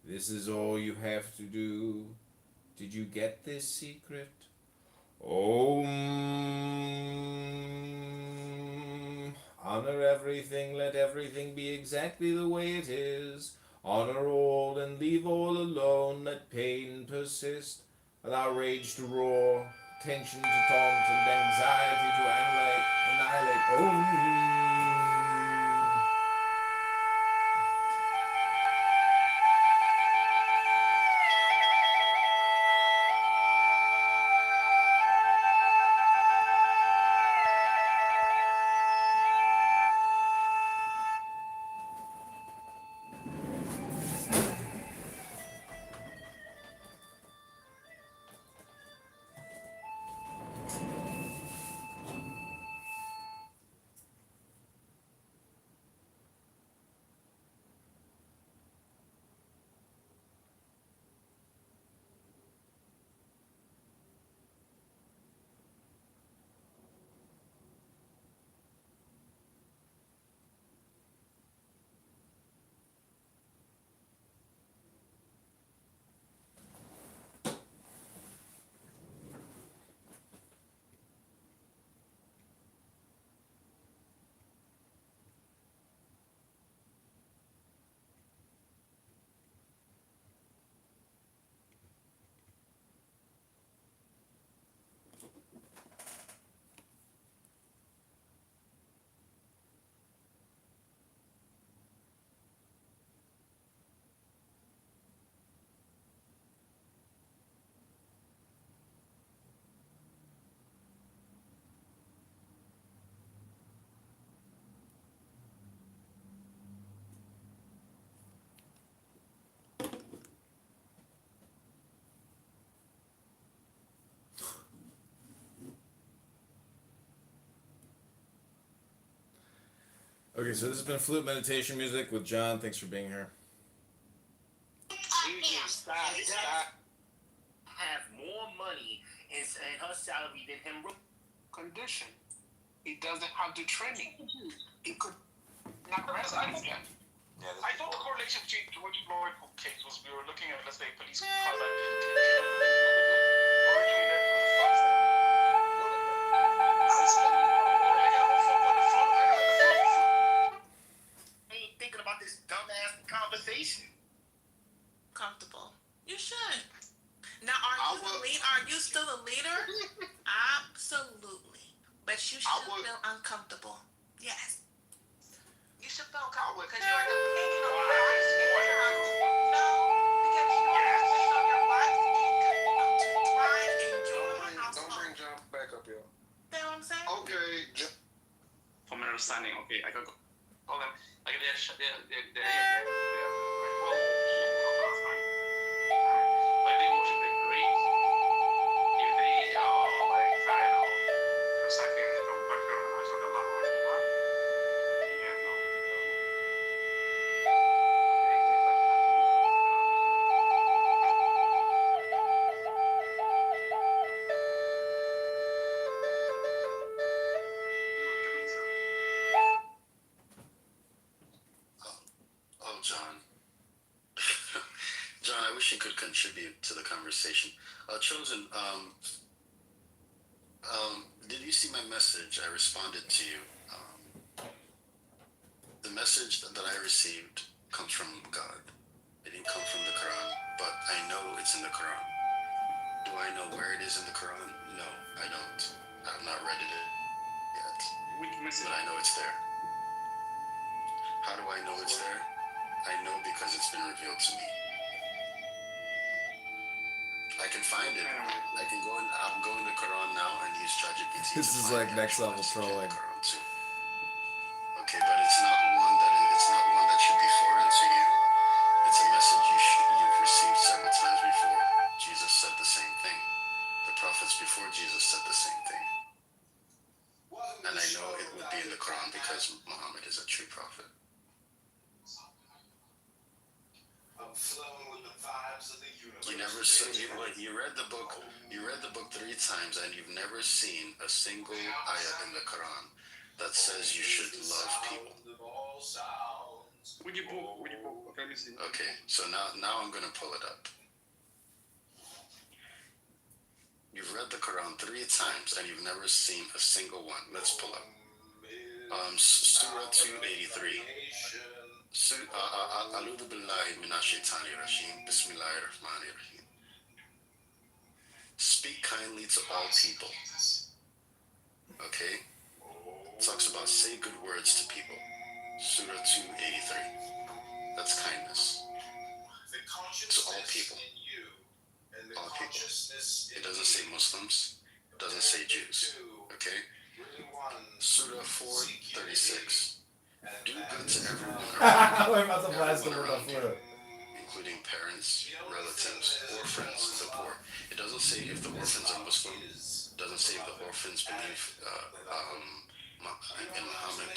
This is all you have to do. Did you get this secret? Om. Honor everything, let everything be exactly the way it is. Honor all and leave all alone, let pain persist. Allow rage to roar, tension to taunt, and anxiety to annihilate. Om. Okay, so this has been Flute Meditation Music with John. Thanks for being here. Stop. Have more money in her salary than him. Condition. He doesn't have the training. He could not recognize that. I thought the correlation between George Floyd case was we were looking at, let's say, police conduct. I ain't thinking about this dumbass conversation. Comfortable. You should. Now, are you lead? Are you still a leader? Absolutely. But you should feel uncomfortable. Yes. You should feel uncomfortable because you're depending on Christ in your house. No, because you are depending on your wife to thrive in your household. Don't bring John back up here. You know what I'm saying? Okay. From my understanding, okay, I can call them like they're but they worship the great. If they like I don't know, second from background, I saw the love of God. Yeah, no. Oh, John. John, I wish you could contribute to the conversation. Chosen, did you see my message? I responded to you. The message that I received comes from God. It didn't come from the Quran, but I know it's in the Quran. Do I know where it is in the Quran? No, I don't. I've not read it yet, Which message? but I know it's there. How do I know it's there? I know because it's been revealed to me. I can find it. I can go in. I'm going to Quran now and use ChatGPT. This is like next level trolling. Okay, but it's not one that should be foreign to you. It's a message you've received several times before. Jesus said the same thing. The prophets before Jesus said the same thing. And I know it would be in the Quran because Muhammad is a true prophet. I'm flowing with the vibes of the universe. You never saw, you read the book 3 times and you've never seen a single ayah in the Quran that says you should love people. Would you book? Okay, let me see. Okay, so now I'm gonna pull it up. You've read the Quran 3 times and you've never seen a single one. Let's pull up. Surah 283. A'udhu billahi minash shaitani rajim. Bismillahir rahmanir rahim. Speak kindly to all people. Okay? Talks about say good words to people. Surah 283. That's kindness. To all people. All people. It doesn't say Muslims. It doesn't say Jews. Okay? Surah 436. Do good to everyone We're about to blast them with the around you, flute. including parents, relatives, orphans, the poor. It doesn't say if the orphans are Muslim. It doesn't say if the orphans believe in Muhammad.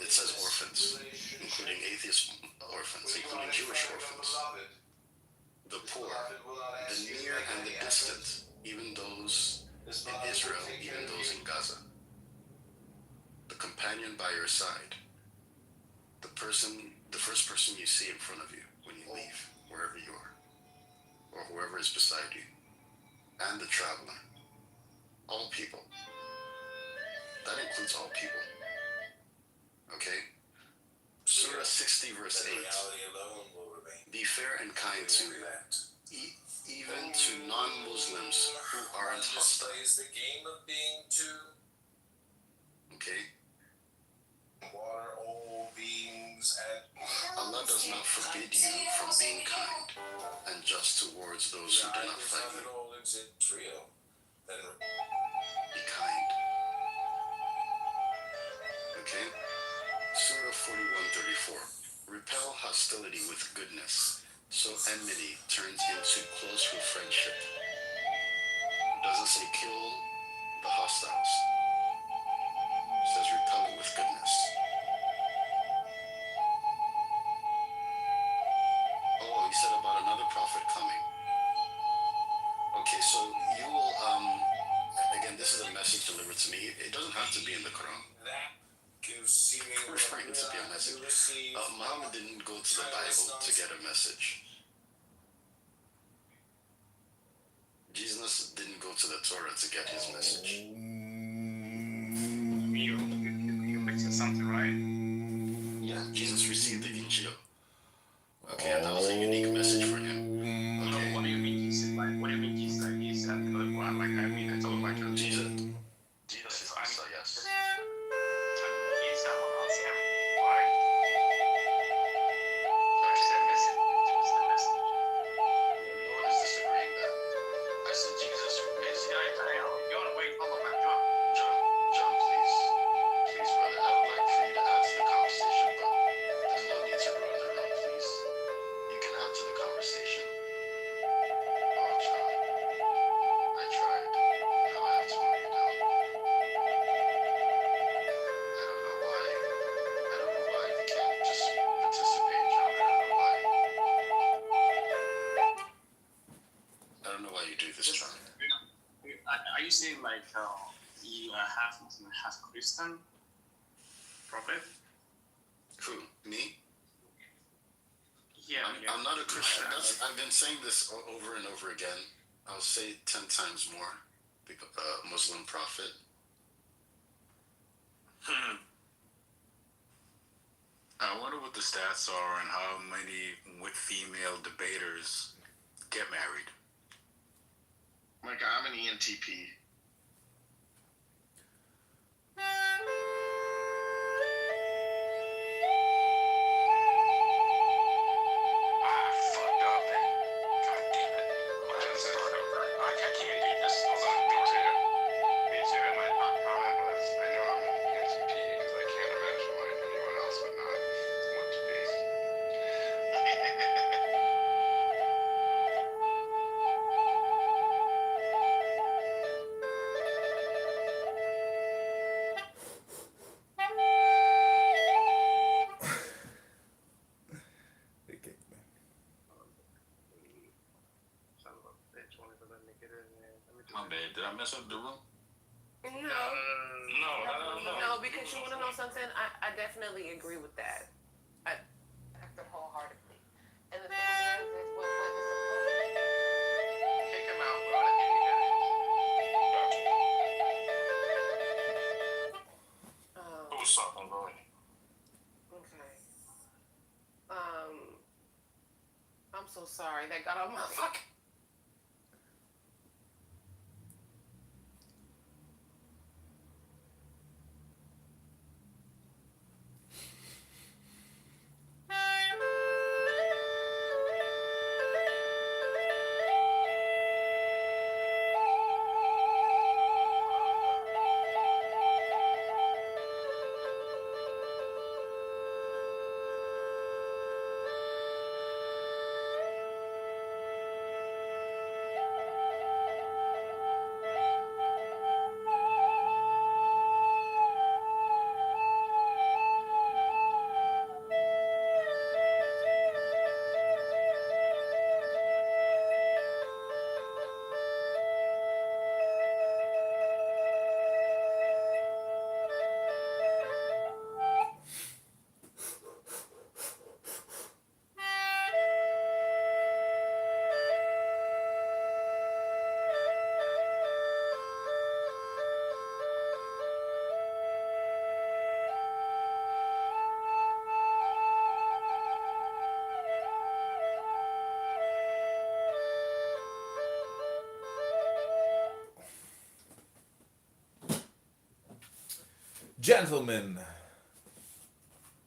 It says orphans, including atheist orphans, including Jewish orphans, the poor, the near and the distant, even those in Israel, even those in Gaza, the companion by your side, the first person you see in front of you when you leave, wherever you are, or whoever is beside you, and the traveler, all people. That includes all people. Okay? Surah 60 verse 8. Be fair and kind to even to non-Muslims who aren't hostile. Okay? Allah does not forbid you from being kind and just towards those who do not fight you. Be kind. Okay? Surah 41:34. Repel hostility with goodness, so enmity turns into close friendship. It doesn't say kill the hostiles. It says repel it with goodness. Oh, he said about another prophet coming. Okay, so you will, again, this is a message delivered to me. It doesn't have to be in the Quran. Referring to be a message. Muhammad didn't go to the Bible to get a message. Jesus didn't go to the Torah to get his message. You mixing something, right? Yeah, Jesus received the Injil. Okay, and that was a unique message for him. Okay. What do you mean he said? Like, what do you mean he why you do this, John. Are you saying like you are half Muslim, half Christian? Prophet? Who? Me? Yeah. I'm not a Christian. I've been saying this over and over again. I'll say it 10 times more. Muslim prophet. I wonder what the stats are and how many with female debaters get married. Like, I'm an ENTP. Fucked up. God damn it. Let's start over. I can't do this. Hold on. Me too. Me too. And my comment was, I know I'm an ENTP because I can't imagine why anyone else would not want to be. They kicked me. My bad. Did I mess up the room? No, because you want to know something? I definitely agree with that. I wholeheartedly. And the thing is what is the Kick him out, bro. Who's talking, bro? okay. I'm so sorry. That got on my fucking. Gentlemen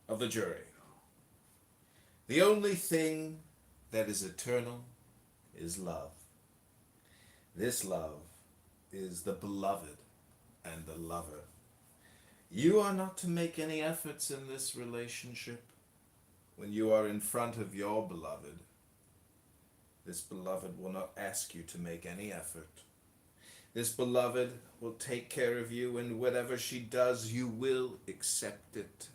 of the jury, the only thing that is eternal is love. This love is the beloved and the lover. You are not to make any efforts in this relationship. When you are in front of your beloved, this beloved will not ask you to make any effort. This beloved will take care of you, and whatever she does, you will accept it.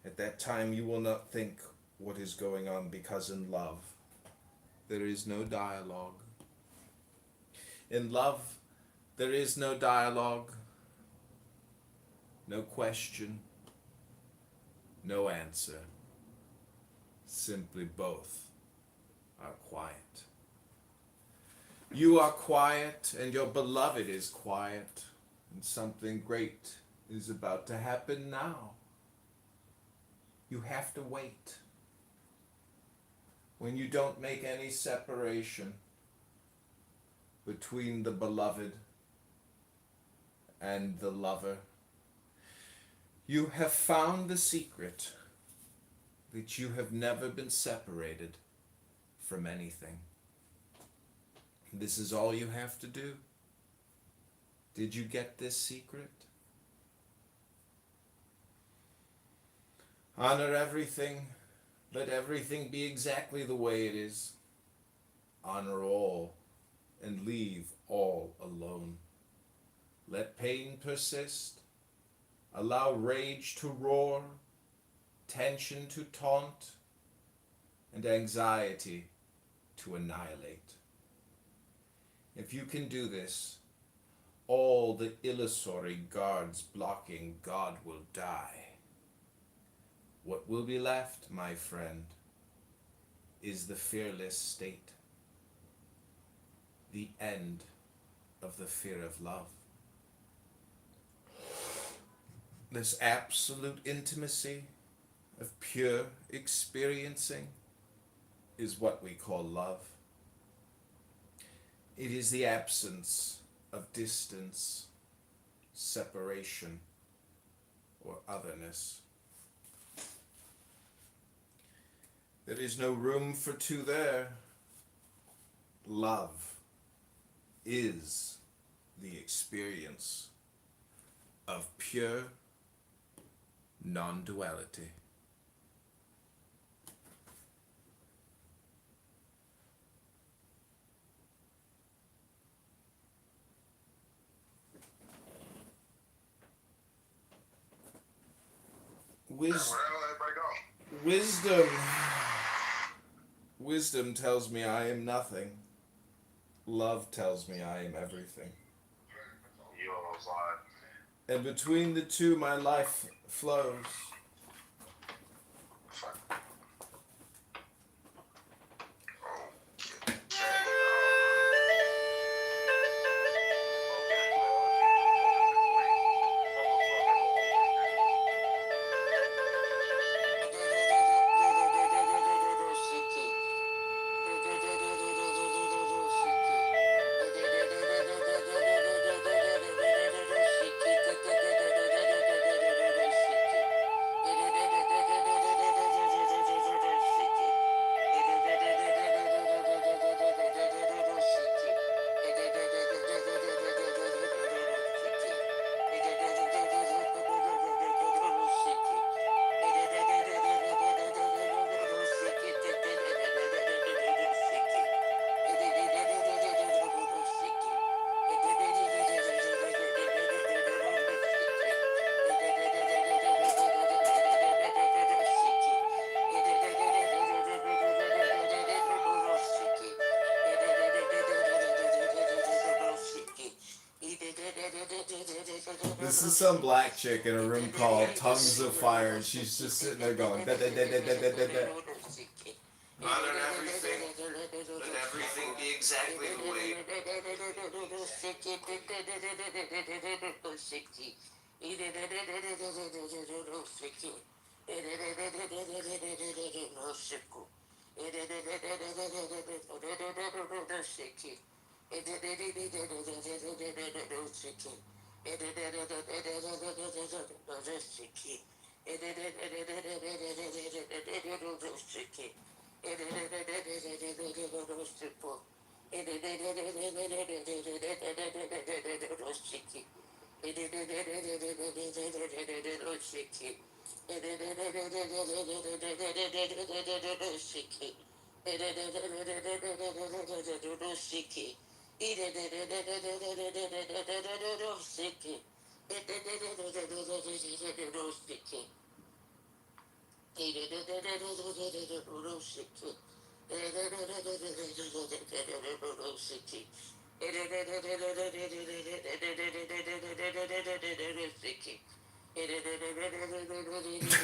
At that time, you will not think what is going on, because in love, there is no dialogue. In love, there is no dialogue, no question, no answer. Simply both are quiet. You are quiet, and your beloved is quiet, and something great is about to happen now. You have to wait. When you don't make any separation between the beloved and the lover, you have found the secret that you have never been separated from anything. This is all you have to do. Did you get this secret? Honor everything. Let everything be exactly the way it is. Honor all and leave all alone. Let pain persist. Allow rage to roar, tension to taunt, and anxiety to annihilate. If you can do this, all the illusory guards blocking God will die. What will be left, my friend, is the fearless state. The end of the fear of love. This absolute intimacy of pure experiencing is what we call love. It is the absence of distance, separation, or otherness. There is no room for two there. Love is the experience of pure non-duality. Wisdom tells me I am nothing. Love tells me I am everything. You almost lied. And between the two, my life flows. This is some black chick in a room called Tongues of Fire, and she's just sitting there going da da da da da da da da. Honor everything. Let everything be exactly the way.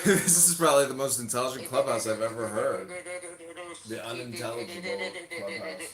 This is probably the most intelligent clubhouse I've ever heard. The unintelligible clubhouse.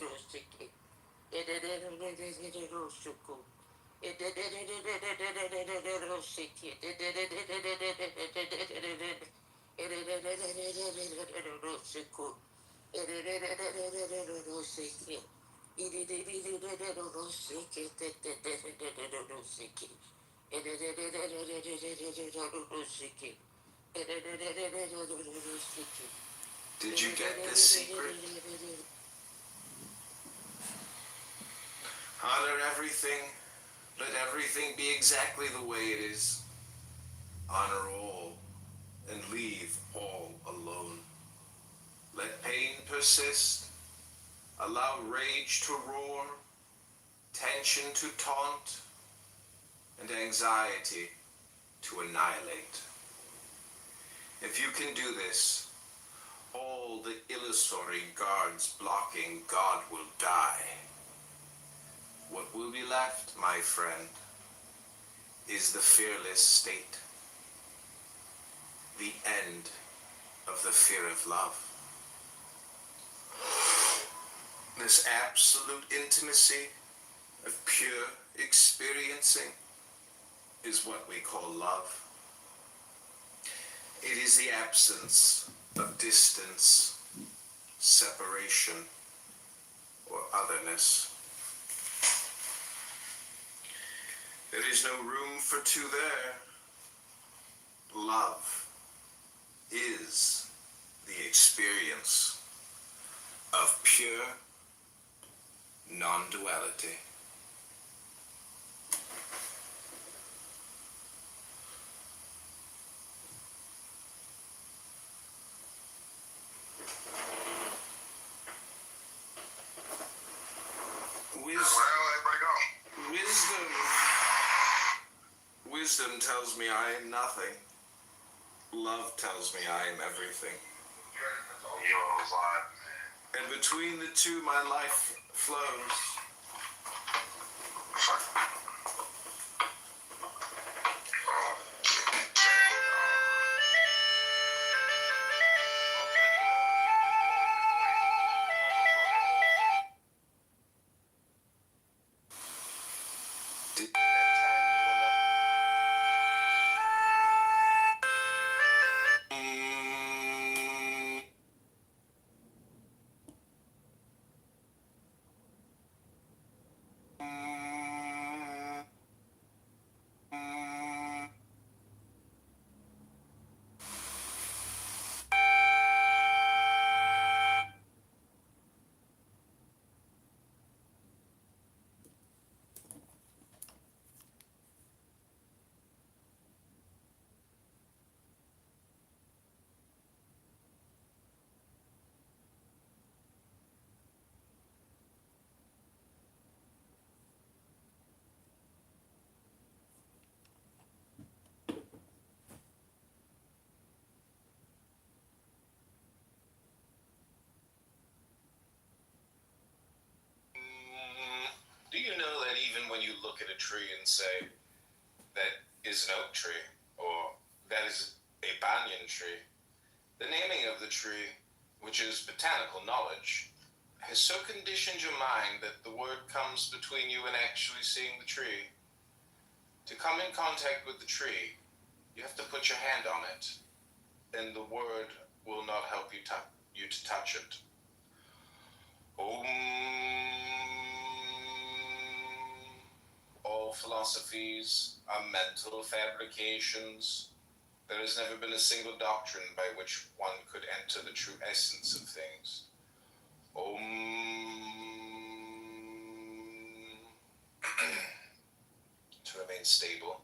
Did you get this secret? Honor everything. Let everything be exactly the way it is. Honor all and leave all alone. Let pain persist. Allow rage to roar, tension to taunt, and anxiety to annihilate. If you can do this, all the illusory guards blocking God will die. will be left, my friend, is the fearless state. The end of the fear of love. This absolute intimacy of pure experiencing is what we call love. It is the absence of distance, separation, or otherness. There is no room for two there. Love is the experience of pure non-duality. Wisdom tells me I am nothing. Love tells me I am everything. And between the two, my life flows. Do you know that even when you look at a tree and say, that is an oak tree, or that is a banyan tree, the naming of the tree, which is botanical knowledge, has so conditioned your mind that the word comes between you and actually seeing the tree. To come in contact with the tree, you have to put your hand on it, and the word will not help you to touch it. All philosophies are mental fabrications. There has never been a single doctrine by which one could enter the true essence of things. To remain stable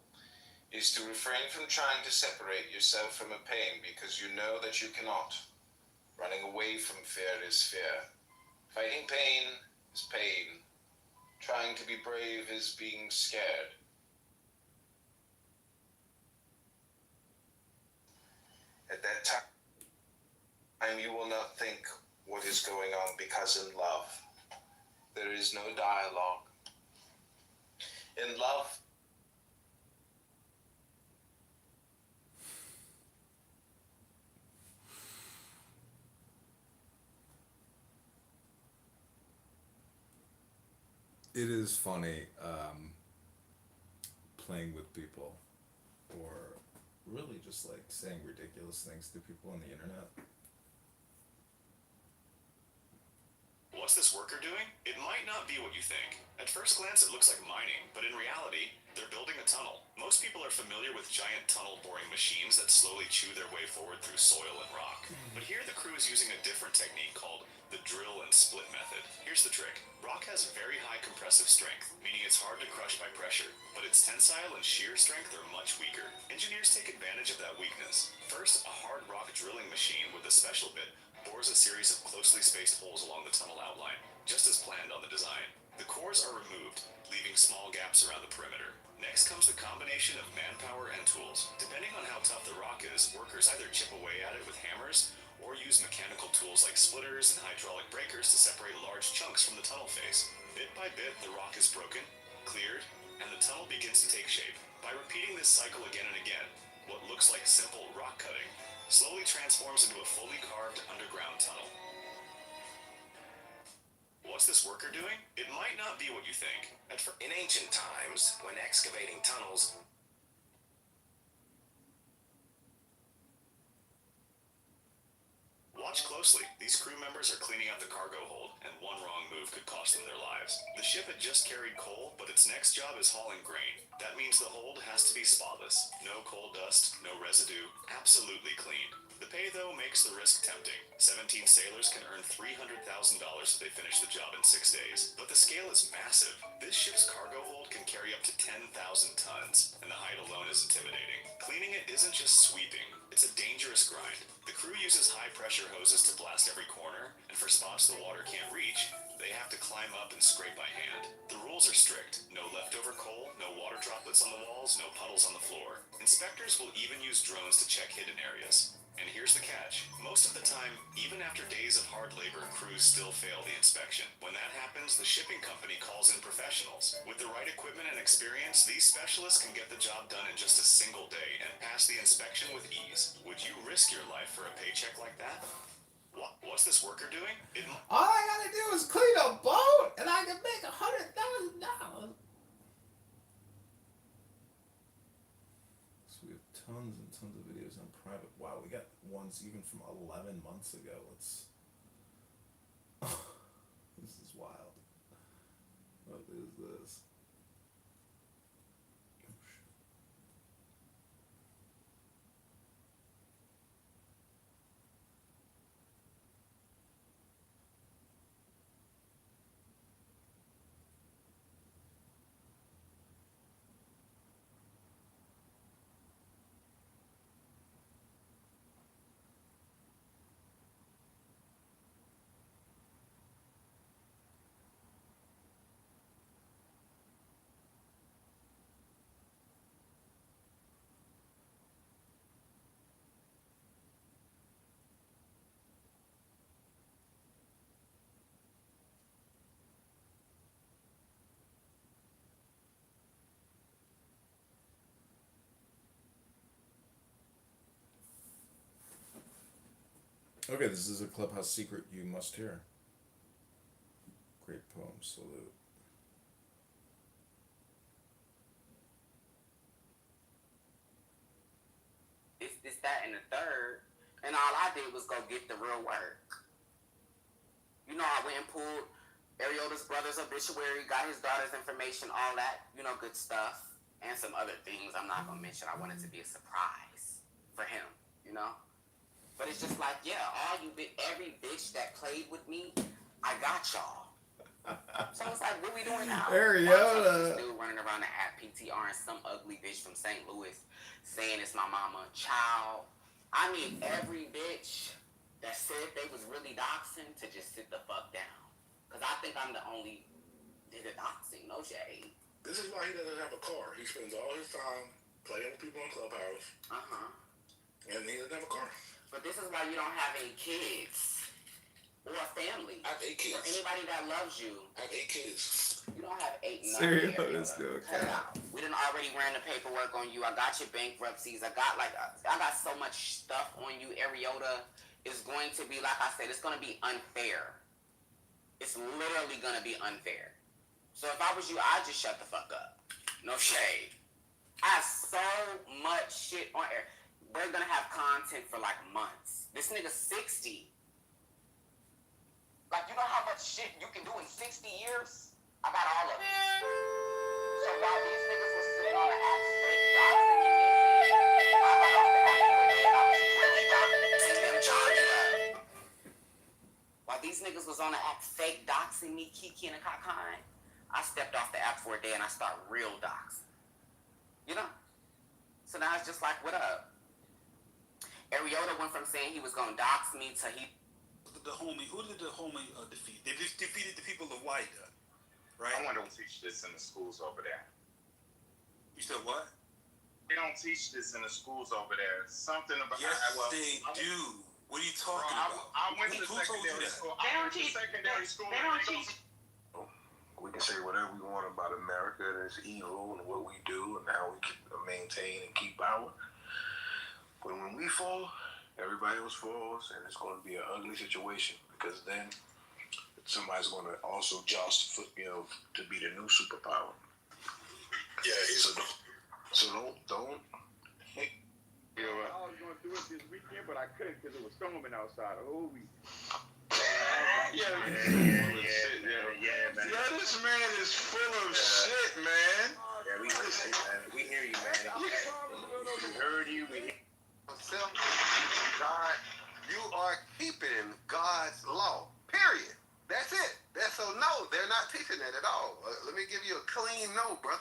is to refrain from trying to separate yourself from a pain because you know that you cannot. Running away from fear is fear. Fighting pain is pain. Trying to be brave is being scared. At that time, you will not think what is going on because in love, there is no dialogue. In love, it is funny playing with people or really just like saying ridiculous things to people on the internet. What's this worker doing? It might not be what you think. At first glance, it looks like mining, but in reality, they're building a tunnel. Most people are familiar with giant tunnel boring machines that slowly chew their way forward through soil and rock. But here, the crew is using a different technique called the drill and split method. Here's the trick. Rock has very high compressive strength, meaning it's hard to crush by pressure, but its tensile and shear strength are much weaker. Engineers take advantage of that weakness. First, a hard rock drilling machine with a special bit bores a series of closely spaced holes along the tunnel outline, just as planned on the design. The cores are removed, leaving small gaps around the perimeter. Next comes the combination of manpower and tools. Depending on how tough the rock is, workers either chip away at it with hammers or use mechanical tools like splitters and hydraulic breakers to separate large chunks from the tunnel face. Bit by bit, the rock is broken, cleared, and the tunnel begins to take shape. By repeating this cycle again and again, what looks like simple rock cutting slowly transforms into a fully carved underground tunnel. What's this worker doing? It might not be what you think. In ancient times, when excavating tunnels, watch closely. These crew members are cleaning out the cargo hold, and one wrong move could cost them their lives. The ship had just carried coal, but its next job is hauling grain. That means the hold has to be spotless. No coal dust, no residue, absolutely clean. The pay, though, makes the risk tempting. 17 sailors can earn $300,000 if they finish the job in 6 days. But the scale is massive. This ship's cargo hold can carry up to 10,000 tons, and the height alone is intimidating. Cleaning it isn't just sweeping. It's a dangerous grind. The crew uses high-pressure hoses to blast every corner, and for spots the water can't reach, they have to climb up and scrape by hand. The rules are strict. No leftover coal, no water droplets on the walls, no puddles on the floor. Inspectors will even use drones to check hidden areas. And here's the catch. Most of the time, even after days of hard labor, crews still fail the inspection. When that happens, the shipping company calls in professionals. With the right equipment and experience, these specialists can get the job done in just a single day and pass the inspection with ease. Would you risk your life for a paycheck like that? What's this worker doing? All I gotta do is clean a boat, and I can make $100,000. So we have tons and tons of videos on private. Wow, we got ones even from 11 months ago. This is wild. What is this? Okay, this is a Clubhouse secret you must hear. Great poem, salute. This, that, and the third, and all I did was go get the real work. You know, I went and pulled Ariota's brother's obituary, got his daughter's information, all that, good stuff, and some other things I'm not gonna mention. I wanted to be a surprise for him, But it's just like, yeah, every bitch that played with me, I got y'all. So it's like, what we doing now? Ariota. This dude running around the app PTR and some ugly bitch from St. Louis saying it's my mama. Child, I need every bitch that said they was really doxing to just sit the fuck down. Because I think I'm the only did the doxing, no shade. This is why he doesn't have a car. He spends all his time playing with people in Clubhouse. And he doesn't have a car. But this is why you don't have any kids or a family. I have 8 kids. For anybody that loves you. I have 8 kids. You don't have 8 Seriously, let's do it. Cut it out. We done already ran the paperwork on you. I got your bankruptcies. I got so much stuff on you. Ariota is going to be, like I said, it's going to be unfair. It's literally going to be unfair. So if I was you, I'd just shut the fuck up. No shade. I have so much shit on air. We're going to have content for like months. This nigga's 60. Like, you know how much shit you can do in 60 years? I got all of it. So while these niggas was sitting on the app straight doxing me, I got off the app and I was really doxing them, charging up. While these niggas was on the app fake doxing me, Kiki and Kakai, I stepped off the app for a day and I start real doxing. So now it's just like, what up? Ariota went from saying he was gonna dox me to he. Who did the homie defeat? They defeated the people of Wida, right? I wonder if they teach this in the schools over there. You said what? They don't teach this in the schools over there. Something about they do. What are you talking about? I went to who secondary school. They don't teach. Secondary school. They don't teach. We can say whatever we want about America and its evil and what we do and how we can maintain and keep power. But when we fall, everybody else falls, and it's going to be an ugly situation because then somebody's going to also joust for, to be the new superpower. Yeah. So don't. I was going to do it this weekend, but I couldn't because it was storming outside the whole week. Yeah, man. Yo, this man is full of shit, man. Yeah, we listen, man. We hear you, man. We heard you. We hear you. God, you are keeping God's law. Period. That's it. So no, they're not teaching that at all. Let me give you a clean no, bro.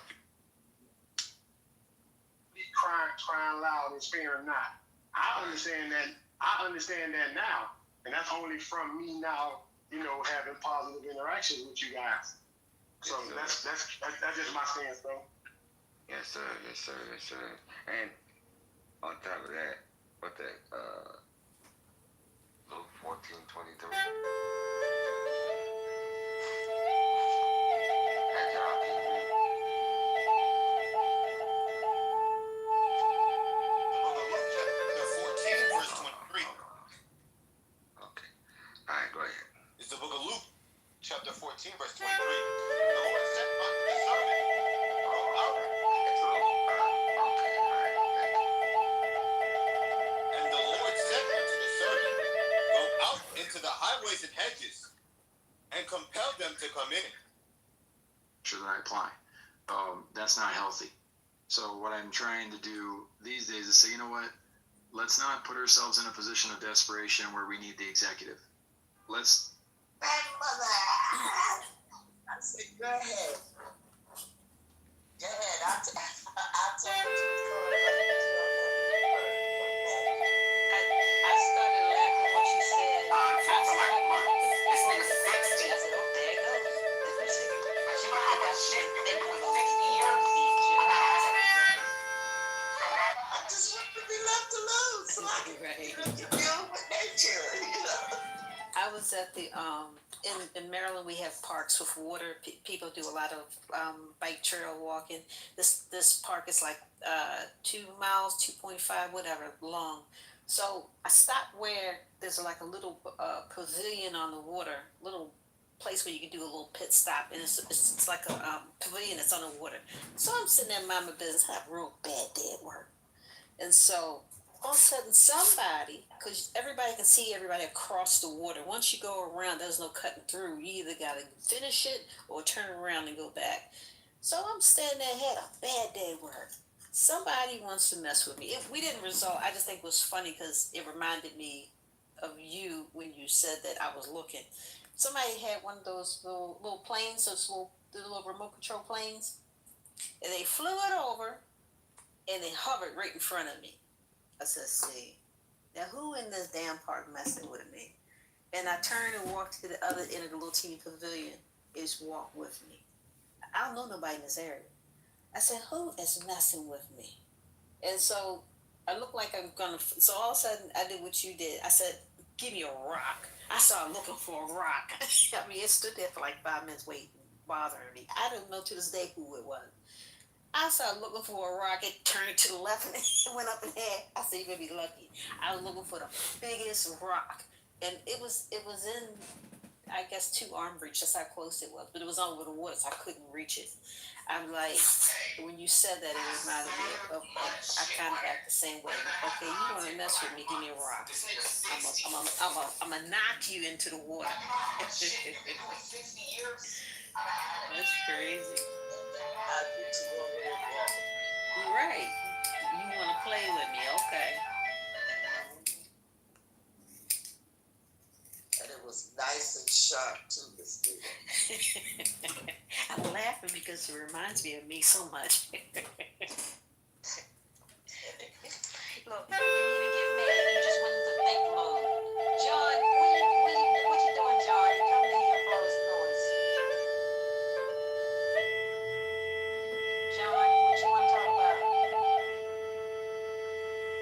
Crying loud and sparing not. I understand that now, and that's only from me now, having positive interactions with you guys. So that's just my stance, bro. Yes, sir. And on top of that, Luke 14:23. It's the book of Luke, chapter 14, verse 23. The Lord sent unto the servant, go out. And the Lord said unto the servant, go out into the highways and hedges, and compel them to come in. Should I apply? That's not healthy. So what I'm trying to do these days is say, you know what? Let's not put ourselves in a position of desperation where we need the executive. Let's. Grandmother! I said, go ahead. Go ahead. I'll tell you to I started laughing when she said, this nigga's 60. I said, oh, there it goes. She did that shit. They doing 60 years. I just want to be left alone so I can deal with nature, I was at the in Maryland. We have parks with water. People do a lot of bike trail walking. This park is like 2 miles, 2.5, whatever long. So I stopped where there's like a little pavilion on the water, little place where you can do a little pit stop, and it's like a pavilion that's on the water. So I'm sitting there minding my business. I have a real bad day at work, and so all of a sudden somebody, because everybody can see everybody across the water. Once you go around, there's no cutting through. You either got to finish it or turn around and go back. So I'm standing there, had a bad day at work. Somebody wants to mess with me. If we didn't resolve, I just think it was funny because it reminded me of you when you said that I was looking. Somebody had one of those little planes, the little remote control planes, and they flew it over and they hovered right in front of me. I said, see, now who in this damn park messing with me? And I turned and walked to the other end of the little teeny pavilion. It just walked with me. I don't know nobody in this area. I said, who is messing with me? And so I looked like I'm gonna, so all of a sudden I did what you did. I said, give me a rock. I started looking for a rock. I mean, it stood there for like 5 minutes waiting, bothering me. I don't know to this day who it was. I started looking for a rock. It turned to the left and it went up in the air. I said, you're gonna be lucky. I was looking for the biggest rock, and it was in, I guess, 2 arm reach. That's how close it was, but it was over the water, so I couldn't reach it. I'm like, when you said that, it reminded me of I kind of act the same way. Okay, you want to mess with me? Give me a rock. I'm gonna knock you into the water. That's crazy. You're right. You want to play with me, okay? and it was nice and sharp too, this nigga. I'm laughing because it reminds me of me so much. Look, you didn't even get mad. You just went into think mode. John, what you doing, John? Come in here for all this noise. John, what you want to talk about?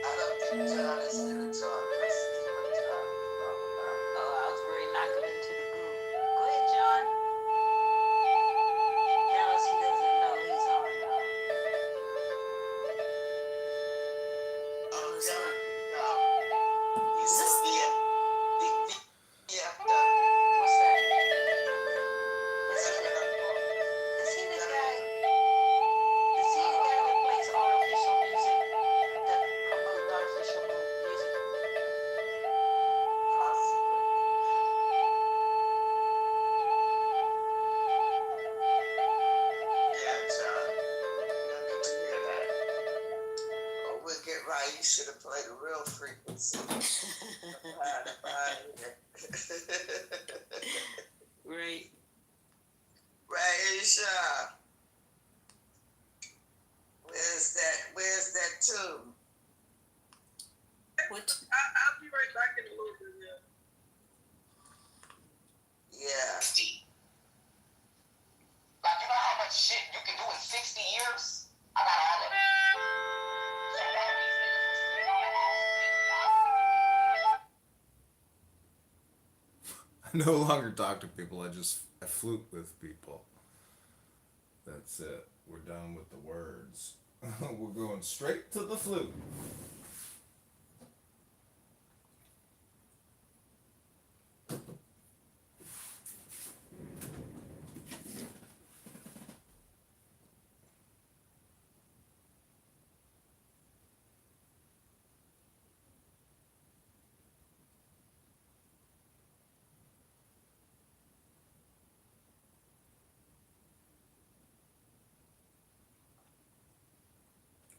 I don't think John is here to talk. Let's see what John is talking about. Oh, I was ready to knock him into the group. Go ahead, John. why you should have played a real frequency. Right. Raisha, where's that tune? What? I'll be right back in a little bit. Yeah. Like, you know how much shit you can do in 60 years? I got all of it. So one of these niggas was sitting on the house. I no longer talk to people. I flute with people. That's it. We're done with the words. We're going straight to the flute.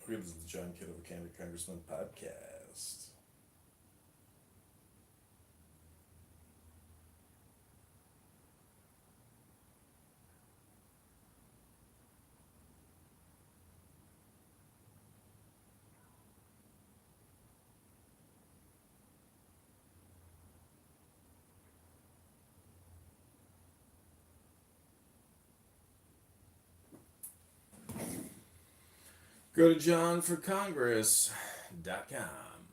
This is the John Kitover Candid Congressman podcast. Go to johnforcongress.com.